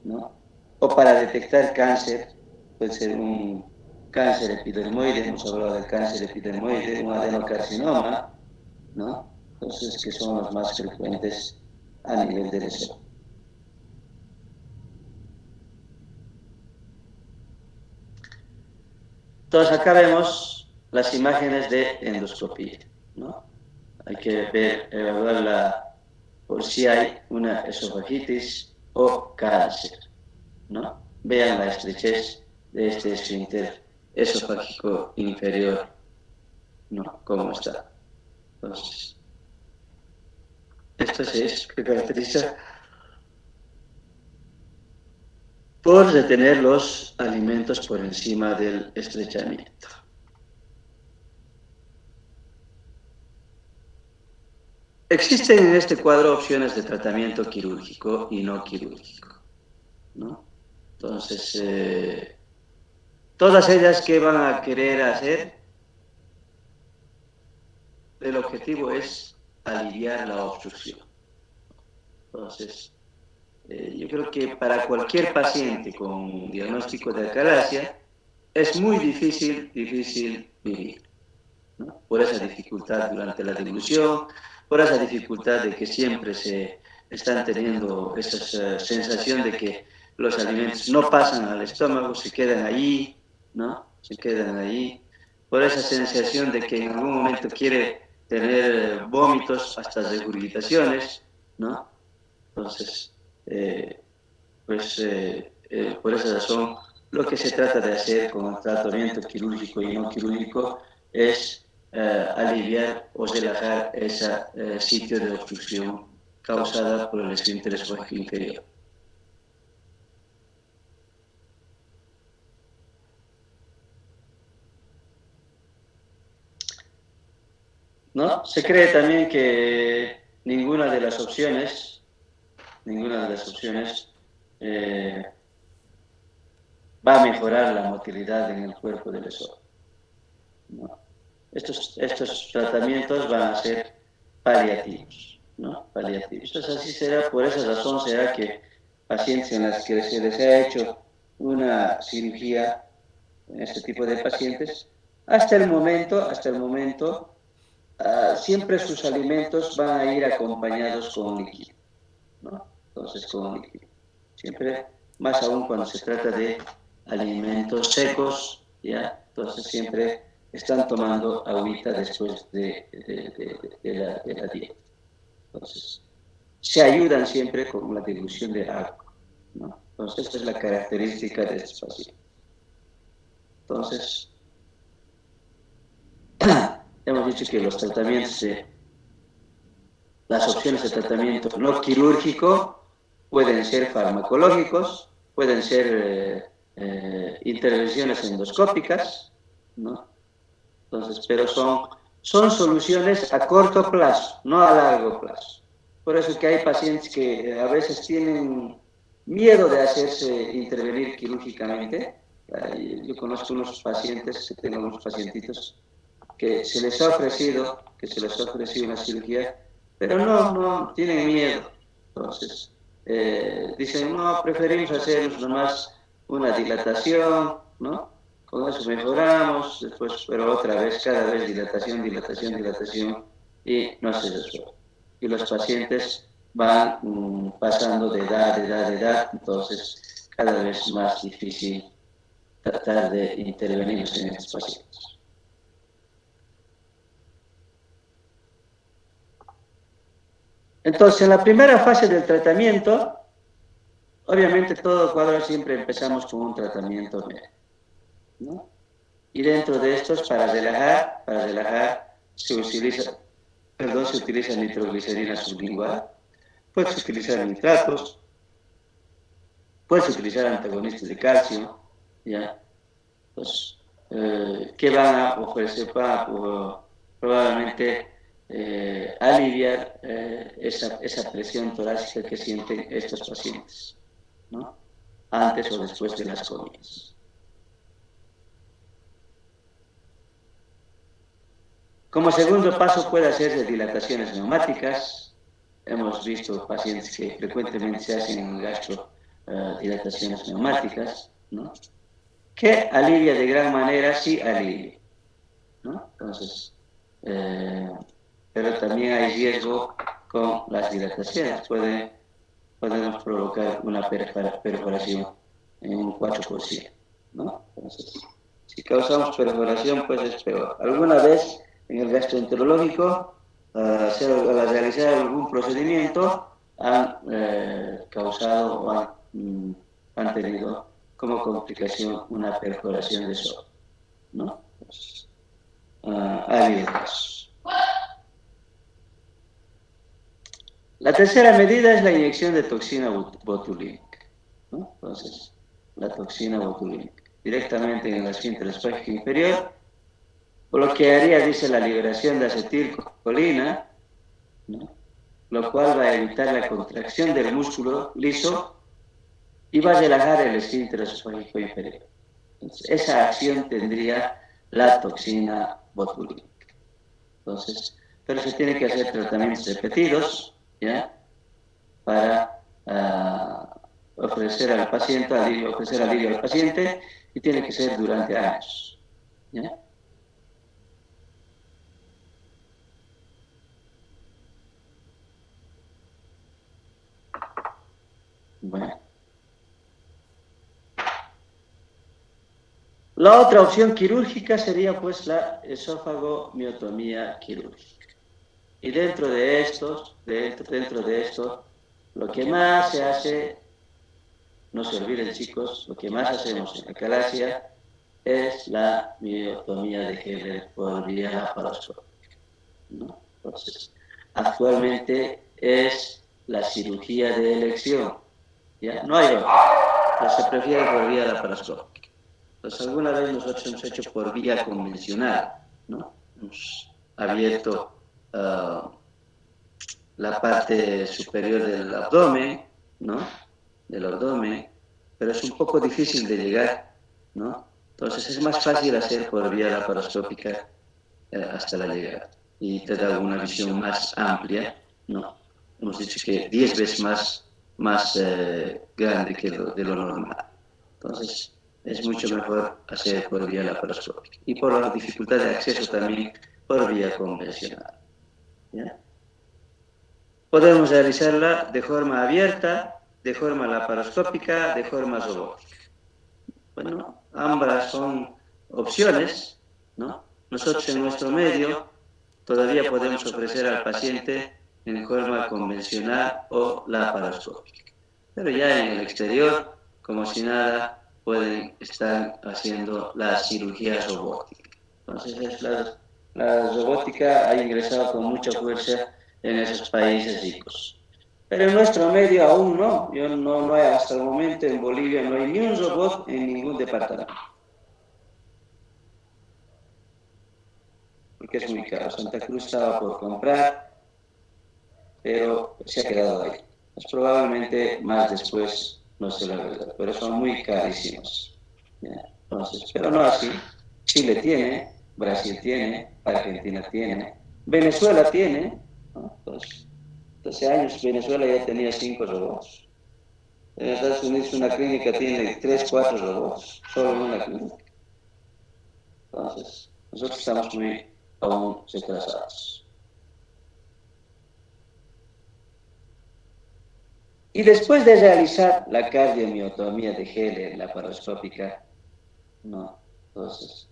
¿no? O para detectar cáncer, puede ser un cáncer epidermoide, hemos hablado del cáncer epidermoide, un adenocarcinoma, ¿no? Entonces, que son los más frecuentes a nivel del esófago. Entonces, acá vemos las imágenes de endoscopía, ¿no? Hay que ver, evaluarla por si hay una esofagitis o cáncer, ¿no? Vean la estrechez de este esfínter esofágico inferior, ¿no? ¿Cómo está? Entonces, esto se caracteriza por retener los alimentos por encima del estrechamiento. Existen en este cuadro opciones de tratamiento quirúrgico y no quirúrgico, ¿no? Entonces, todas ellas que van a querer hacer, el objetivo es aliviar la obstrucción. Entonces, yo creo que para cualquier paciente con diagnóstico de alcalasia es muy difícil vivir, ¿no? Por esa dificultad durante la dilución, por esa dificultad de que siempre se están teniendo esa sensación de que los alimentos no pasan al estómago, se quedan ahí, ¿no? Se quedan ahí, por esa sensación de que en algún momento quiere tener vómitos, hasta regurgitaciones, ¿no? Entonces, por esa razón, lo que se trata de hacer con el tratamiento quirúrgico y no quirúrgico es aliviar o relajar ese sitio de obstrucción causada por el esfínter esofágico inferior. ¿No? Se cree también que ninguna de las opciones va a mejorar la motilidad en el cuerpo del esófago, ¿no? Estos tratamientos van a ser paliativos, ¿no? Paliativos. Entonces, así será, por esa razón será que pacientes en las que se les ha hecho una cirugía, en este tipo de pacientes, hasta el momento, siempre sus alimentos van a ir acompañados con líquido, ¿no? Entonces, con líquido. Siempre, más aún cuando se trata de alimentos secos, ¿ya? Entonces, siempre están tomando agüita después de la dieta. Entonces, se ayudan siempre con la dilución de agua, ¿no? Entonces, esta es la característica de estos pacientes. Entonces, hemos dicho que los tratamientos, las opciones de tratamiento no quirúrgico pueden ser farmacológicos, pueden ser intervenciones endoscópicas, ¿no? Entonces, pero son soluciones a corto plazo, no a largo plazo. Por eso es que hay pacientes que a veces tienen miedo de hacerse intervenir quirúrgicamente. Yo conozco unos pacientes, tengo unos pacientitos que se les ha ofrecido una cirugía, pero no tienen miedo. Entonces, dicen, no, preferimos hacernos nomás una dilatación, ¿no? Con eso mejoramos, después, pero otra vez, cada vez dilatación, y no se resuelve. Y los pacientes van pasando de edad, entonces cada vez más difícil tratar de intervenir en estos pacientes. Entonces, en la primera fase del tratamiento, obviamente todo cuadro siempre empezamos con un tratamiento médico, ¿no? Y dentro de estos, para relajar, se utiliza nitroglicerina sublingual, puedes utilizar nitratos, puedes utilizar antagonistas de calcio, ¿ya? Pues, que van a ofrecer probablemente aliviar esa presión torácica que sienten estos pacientes, ¿no? antes o después de las comidas. Como segundo paso puede hacerse dilataciones neumáticas. Hemos visto pacientes que frecuentemente se hacen en el gastro dilataciones neumáticas, ¿no? Que alivia de gran manera, sí alivia, ¿no? Entonces, pero también hay riesgo con las dilataciones. Podemos provocar una perforación en un 4%, ¿no? Entonces, si causamos perforación, pues es peor. ¿Alguna vez en el gastroenterológico, al realizar algún procedimiento, han causado o han tenido como complicación una perforación de esófago, ¿no? Entonces, ha habido casos. La tercera medida es la inyección de toxina botulínica, ¿no? Entonces, la toxina botulínica directamente en el esfínter esofágico inferior bloquearía, dice, la liberación de acetilcolina, ¿no? Lo cual va a evitar la contracción del músculo liso y va a relajar el esfínter esofágico inferior. Entonces, esa acción tendría la toxina botulínica. Entonces, pero se tiene que hacer tratamientos repetidos, ¿ya? Para ofrecer alivio al paciente, y tiene que ser durante años, ¿ya? Bueno. La otra opción quirúrgica sería pues la esófago-miotomía quirúrgica. Y dentro de esto, lo que más se hace, no se olviden chicos, lo que más hacemos en la Acalasia es la miotomía de Heller por vía laparoscópica, ¿no? Entonces, actualmente es la cirugía de elección, ¿ya? No hay otra, pero se prefiere por vía laparoscópica. Entonces, alguna vez nosotros hemos hecho por vía convencional, ¿no? Hemos abierto la parte superior del abdomen, ¿no? Del abdomen, pero es un poco difícil de llegar, ¿no? Entonces es más fácil hacer por vía laparoscópica hasta la llegada y te da una visión más amplia, ¿no? Hemos dicho que 10 veces más grande que de lo normal. Entonces es mucho mejor hacer por vía laparoscópica y por la dificultad de acceso también por vía convencional, ¿ya? Podemos realizarla de forma abierta, de forma laparoscópica, de forma robótica. Bueno, ambas son opciones, ¿no? Nosotros en nuestro medio todavía podemos ofrecer al paciente en forma convencional o laparoscópica. Pero ya en el exterior, como si nada, pueden estar haciendo la cirugía robótica. Entonces, la robótica ha ingresado con mucha fuerza en esos países ricos. Pero en nuestro medio aún no. No hay, hasta el momento en Bolivia no hay ni un robot en ningún departamento. Porque es muy caro. Santa Cruz estaba por comprar, pero se ha quedado ahí. Pues probablemente más después, no sé la verdad, pero son muy carísimos. Entonces, pero no así. Chile tiene, Brasil tiene, Argentina tiene, Venezuela tiene, ¿no? Entonces, hace años Venezuela ya tenía 5 robots. En Estados Unidos una clínica tiene 3, 4 robots, solo en una clínica. Entonces, nosotros estamos muy aún retrasados. Y después de realizar la cardiomiotomía de Heller laparoscópica, no, entonces,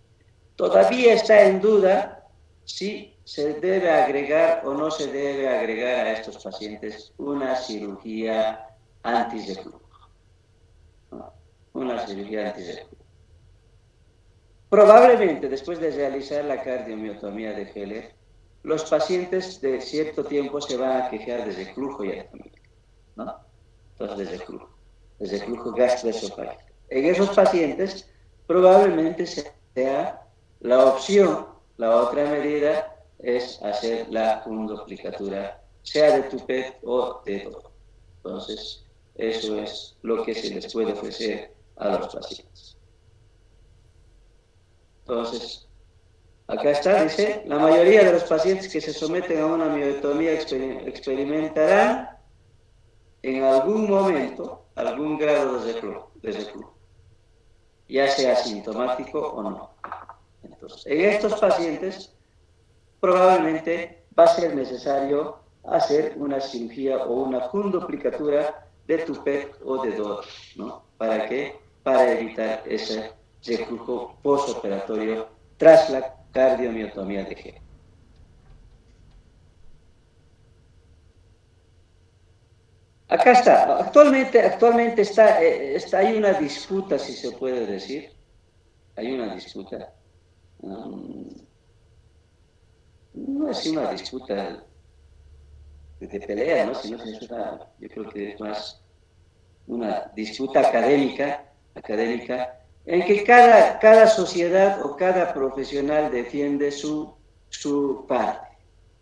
todavía está en duda si se debe agregar o no se debe agregar a estos pacientes una cirugía antirreflujo. ¿No? Una cirugía antirreflujo. Probablemente después de realizar la cardiomiotomía de Heller, los pacientes de cierto tiempo se van a quejar de reflujo diatómico, ¿no? Entonces, de reflujo gastroesofágico. En esos pacientes probablemente sea la opción, la otra medida es hacer la fundoplicatura, sea de tupet o de todo. Entonces, eso es lo que se les puede ofrecer a los pacientes. Entonces, acá está, dice, la mayoría de los pacientes que se someten a una miotomía experimentarán en algún momento algún grado de reflujo, ya sea asintomático o no. Entonces, en estos pacientes probablemente va a ser necesario hacer una cirugía o una fundoplicatura de TUPET o de DOR, ¿no? ¿Para qué? Para evitar ese reflujo postoperatorio tras la cardiomiotomía de G. Acá está. Actualmente hay una disputa, si se puede decir. Hay una disputa. No es una disputa de pelea, ¿no? Sino que yo creo que es más una disputa académica, en que cada sociedad o cada profesional defiende su parte.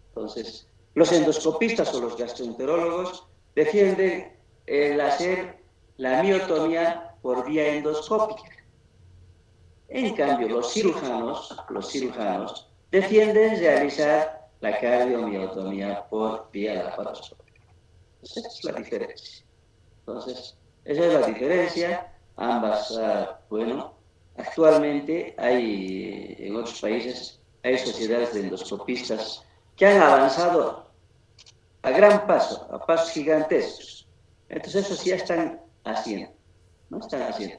Entonces, los endoscopistas o los gastroenterólogos defienden el hacer la miotomía por vía endoscópica. En cambio, los cirujanos defienden realizar la cardiomiotomía por vía laparoscópica. Esa es la diferencia. Entonces, esa es la diferencia. Ambas, bueno, actualmente hay, en otros países, hay sociedades de endoscopistas que han avanzado a gran paso, a pasos gigantescos. Entonces, esos ya están haciendo, ¿no? Están haciendo.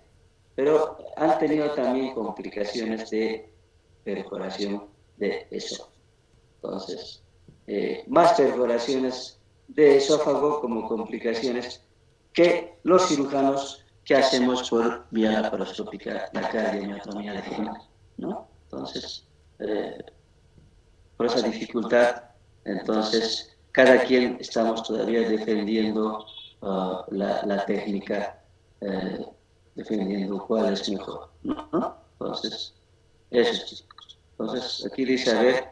Pero han tenido también complicaciones de perforación de esófago. Entonces, más perforaciones de esófago como complicaciones que los cirujanos que hacemos por vía laparoscópica, la cardiomiotomía de G, ¿no? Entonces, por esa dificultad, entonces, cada quien estamos todavía defendiendo la técnica, defendiendo cuál es mejor, ¿no? Entonces, eso, chicos. Entonces, aquí dice, a ver,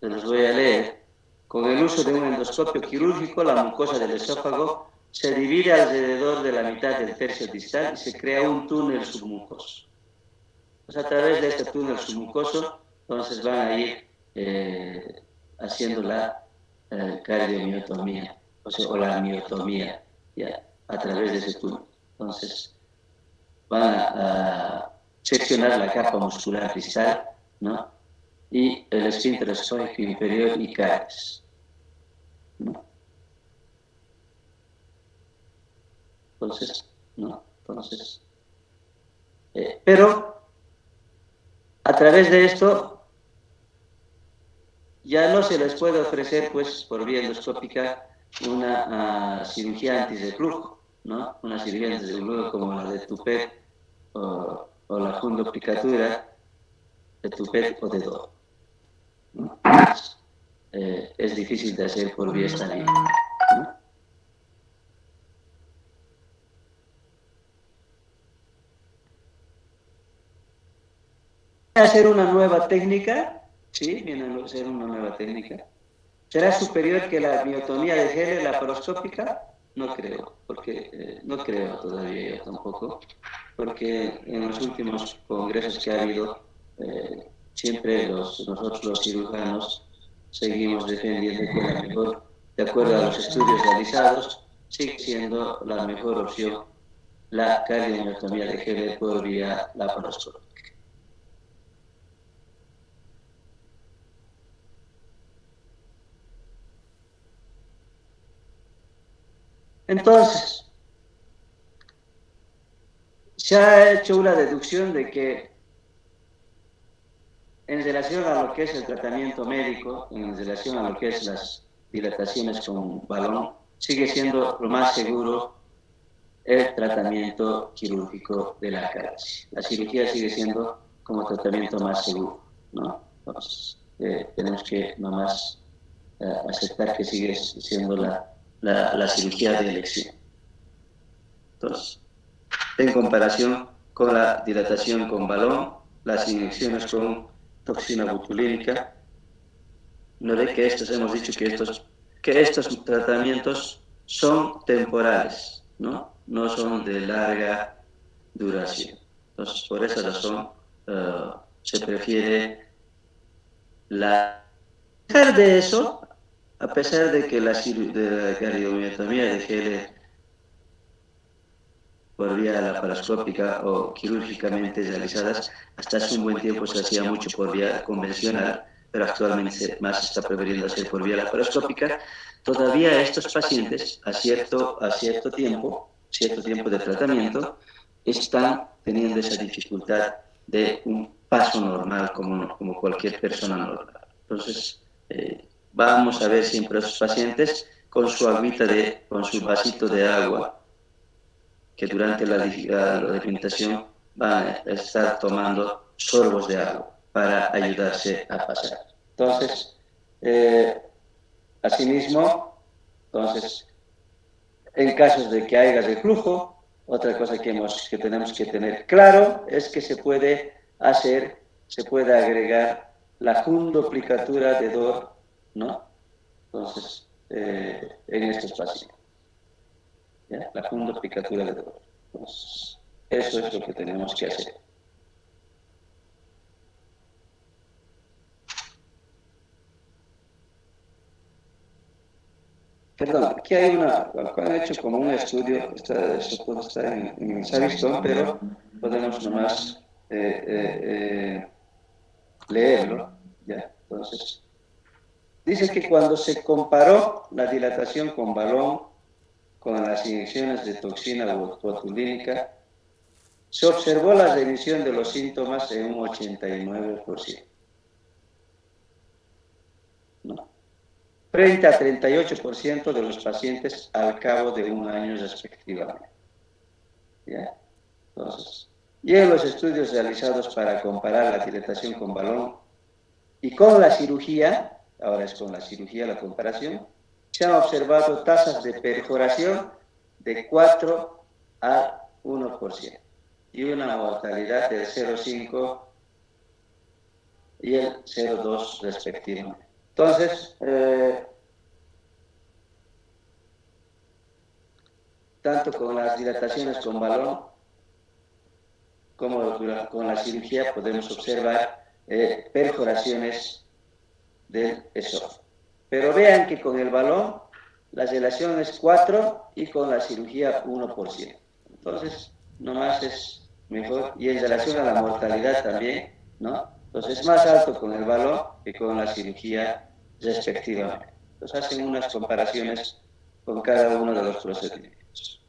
se los voy a leer. Con el uso de un endoscopio quirúrgico, la mucosa del esófago se divide alrededor de la mitad del tercio distal y se crea un túnel submucoso. Pues a través de este túnel submucoso, entonces van a ir haciendo la cardiomiotomía, o la miotomía, ya, a través de ese túnel. Entonces, van a seccionar la capa muscular distal, ¿no? Y el esfínter esofágico inferior y caries, ¿no? Entonces, ¿no? Entonces, pero a través de esto ya no se les puede ofrecer, pues, por vía endoscópica una cirugía antirreflujo, ¿no? Una cirugía antirreflujo como la de TUPET o la fundoplicatura de TUPET o de DOR, ¿no? Entonces, es difícil de hacer por vía esta vía, ¿no? Hacer una nueva técnica, sí, viene a ser una nueva técnica. ¿Será superior que la miotomía de Helle laparoscópica? No creo, porque no creo todavía yo tampoco, porque en los últimos congresos que ha habido, siempre nosotros los cirujanos seguimos defendiendo que la mejor, de acuerdo a los estudios realizados, sigue siendo la mejor opción la cardiomiotomía de Helle por vía laparoscópica. Entonces, se ha hecho una deducción de que en relación a lo que es el tratamiento médico, en relación a lo que es las dilataciones con balón, sigue siendo lo más seguro el tratamiento quirúrgico de la caries. La cirugía sigue siendo como tratamiento más seguro, ¿no? Entonces, tenemos que nomás aceptar que sigue siendo la cirugía de elección. Entonces, en comparación con la dilatación con balón, las inyecciones con toxina botulínica, no ve que hemos dicho que estos tratamientos son temporales, ¿no? No son de larga duración. Entonces, por esa razón, se prefiere la... A pesar de eso, a pesar de que la cardiomiotomía de Helle por vía laparoscópica o quirúrgicamente realizadas, hasta hace un buen tiempo se hacía mucho por vía convencional, pero actualmente más se está prefiriendo hacer por vía laparoscópica. Todavía estos pacientes, a cierto tiempo de tratamiento, están teniendo esa dificultad de un paso normal como cualquier persona normal. Entonces, vamos a ver siempre a esos pacientes con su con su vasito de agua, que durante la alimentación van a estar tomando sorbos de agua para ayudarse a pasar. Entonces, asimismo, en casos de que haya reflujo, otra cosa que tenemos que tener claro es que se puede agregar la fundoplicatura de Dor, ¿no? Entonces, en estos pacientes. ¿Ya? La fundoplicatura de Dor. Entonces, eso es lo que tenemos que hacer. Perdón, aquí hay han hecho como un estudio, esto puede estar en Savistón, pero podemos nomás leerlo. ¿Ya? Entonces, dice que cuando se comparó la dilatación con balón con las inyecciones de toxina botulínica, se observó la remisión de los síntomas en un 89%. ¿No? Frente a 38% de los pacientes al cabo de un año respectivamente. ¿Ya? Entonces, y en los estudios realizados para comparar la dilatación con balón y con la cirugía, ahora es con la cirugía la comparación, se han observado tasas de perforación de 4 a 1% y una mortalidad del 0,5 y el 0,2 respectivamente. Entonces, tanto con las dilataciones con balón como con la cirugía podemos observar perforaciones del esófago. Pero vean que con el balón la relación es 4 y con la cirugía 1%. Entonces, nomás es mejor. Y en relación a la mortalidad también, ¿no? Entonces es más alto con el balón que con la cirugía respectivamente. Entonces hacen unas comparaciones con cada uno de los procedimientos.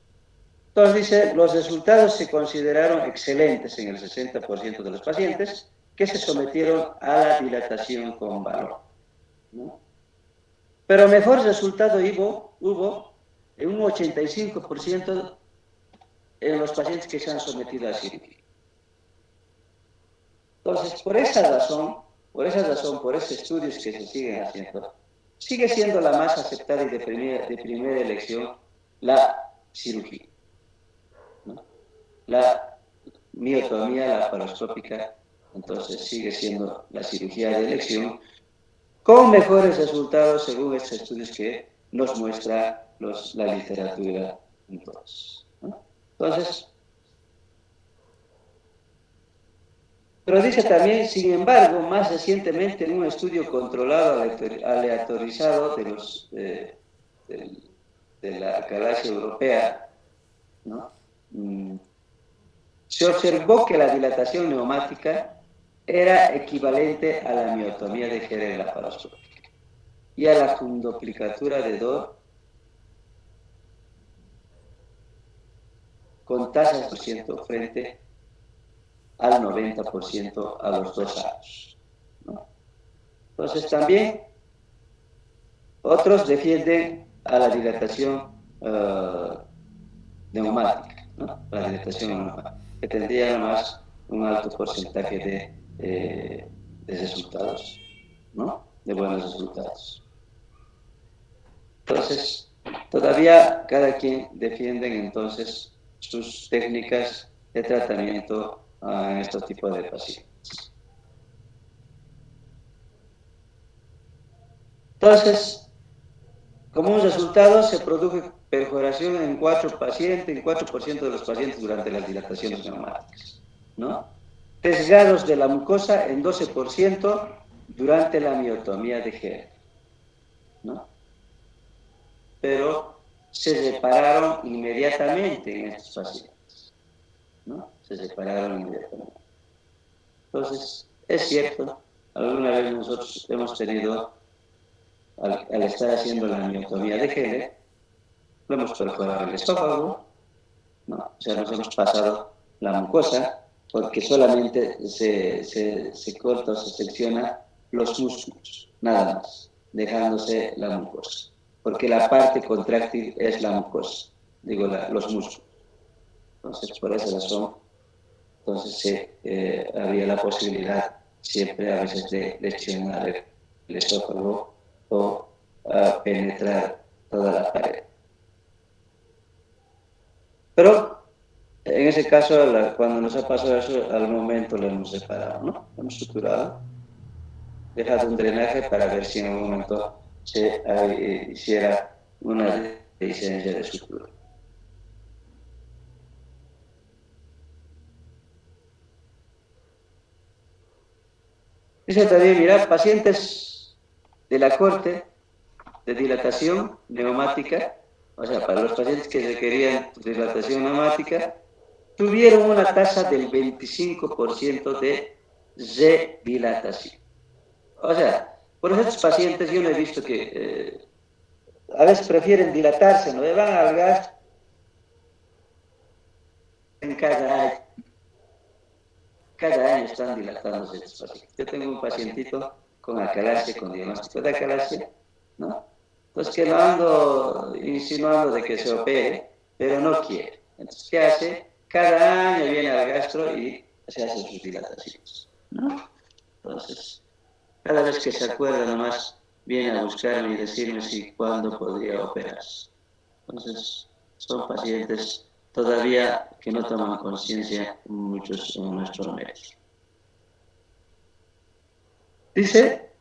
Entonces dice, los resultados se consideraron excelentes en el 60% de los pacientes que se sometieron a la dilatación con balón, ¿no? Pero mejor resultado hubo en un 85% en los pacientes que se han sometido a cirugía. Entonces, por esos estudios que se siguen haciendo, sigue siendo la más aceptada y de primera elección la cirugía, ¿no? La miotomía laparoscópica, entonces sigue siendo la cirugía de elección, con mejores resultados según estos estudios que nos muestra la literatura. Entonces, ¿no? Pero dice también, sin embargo, más recientemente en un estudio controlado aleatorizado de la galaxia europea, ¿no? Se observó que la dilatación neumática era equivalente a la miotomía de Helle laparoscópica y a la fundoplicatura de Dor con tasas de 2% frente al 90% a los 2 años, ¿no? Entonces también otros defienden a la dilatación neumática, ¿no? La dilatación neumática, que tendría más un alto porcentaje de resultados, ¿no? De buenos resultados. Entonces, todavía cada quien defiende entonces sus técnicas de tratamiento en estos tipos de pacientes. Entonces, como un resultado se produjo perforación en 4%, en 4% de los pacientes durante las dilataciones neumáticas, ¿no? Desgarros de la mucosa en 12% durante la miotomía de Helen, ¿no? Pero se separaron inmediatamente en estos pacientes, ¿no? Se separaron inmediatamente. Entonces, es cierto, alguna vez nosotros hemos tenido, al estar haciendo la miotomía de Helen, lo hemos perforado el esófago, ¿no? O sea, nos hemos pasado la mucosa, porque solamente se corta o se secciona los músculos, nada más, dejándose la mucosa. Porque la parte contráctil es la mucosa, digo, los músculos. Entonces, por esa razón, entonces había la posibilidad siempre a veces de lesionar el esófago o penetrar toda la pared. Pero en ese caso, cuando nos ha pasado eso, al momento lo hemos separado, ¿no? Lo hemos suturado, dejado un drenaje para ver si en algún momento se hiciera una licencia de sutura. Dice también, mira, pacientes de la corte de dilatación neumática, o sea, para los pacientes que requerían dilatación neumática, tuvieron una tasa del 25% de redilatación. O sea, por estos pacientes yo no he visto que a veces prefieren dilatarse, ¿no? Van al gas en cada año están dilatándose estos pacientes. Yo tengo un pacientito con acalasia, con diagnóstico de acalasia, ¿no? Entonces que lo ando insinuando de que se opere, pero no quiere. Entonces, ¿qué hace? Cada año viene al gastro y se hace sus dilataciones, ¿no? Entonces, cada vez que se acuerda nomás, viene a buscarme y decirme si cuándo podría operarse. Entonces, son pacientes todavía que no toman conciencia muchos en nuestro medio. Dice,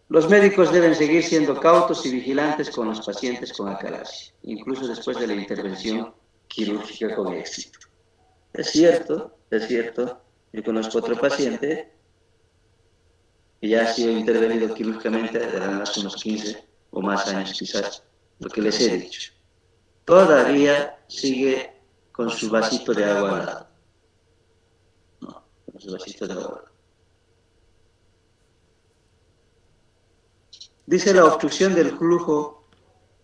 los médicos deben seguir siendo cautos y vigilantes con los pacientes con acalasia, incluso después de la intervención quirúrgica con éxito. Es cierto, yo conozco otro paciente que ya ha sido intervenido quirúrgicamente hace unos 15 o más años quizás, lo que les he dicho. Todavía sigue con su vasito de agua al lado. No, con su vasito de agua al lado. Dice, la obstrucción del flujo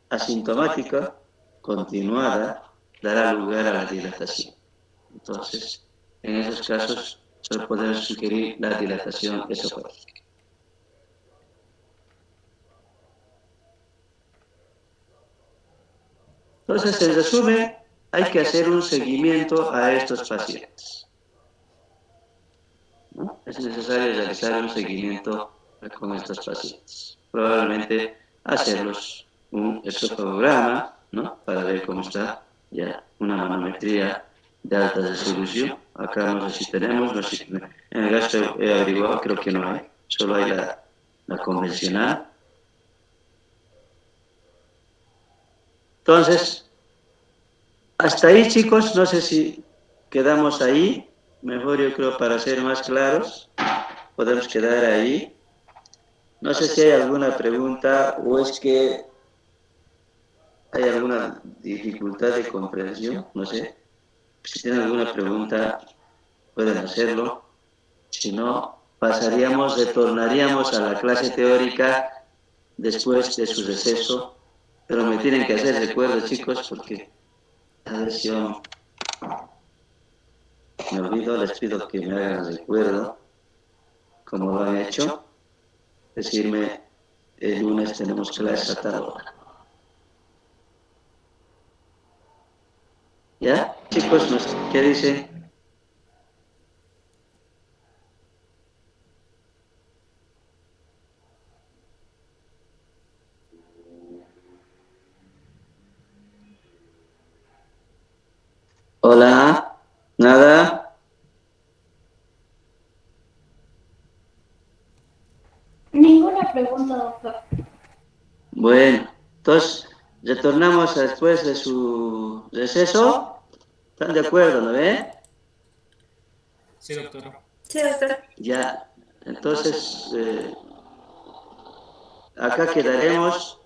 asintomática continuada dará lugar a la dilatación. Entonces, en esos casos, se puede sugerir la dilatación esofágica. Entonces, en resumen, hay que hacer un seguimiento a estos pacientes, ¿no? Es necesario realizar un seguimiento con estos pacientes. Probablemente hacerlos un esofagograma, ¿no? Para ver cómo está ya una manometría de alta resolución. Acá no sé si tenemos, no sé si, en el gastro he averiguado, creo que no hay, solo hay la convencional. Entonces, hasta ahí, chicos, no sé si quedamos ahí. Mejor yo creo para ser más claros, podemos quedar ahí. No sé si hay alguna pregunta o es que hay alguna dificultad de comprensión, no sé. Si tienen alguna pregunta, pueden hacerlo. Si no, retornaríamos a la clase teórica después de su receso. Pero me tienen que hacer recuerdo, chicos, porque a ver si yo me olvido, les pido que me hagan recuerdo, como lo han hecho. Decirme, el lunes tenemos clase a tal hora. ¿Ya? Chicos, ¿qué dicen? Hola, ¿nada? Ninguna pregunta, doctor. Bueno, entonces, Retornamos después de su receso. ¿Están de acuerdo, no ve? Sí, doctor. Sí, doctor. Ya. Entonces, acá quedaremos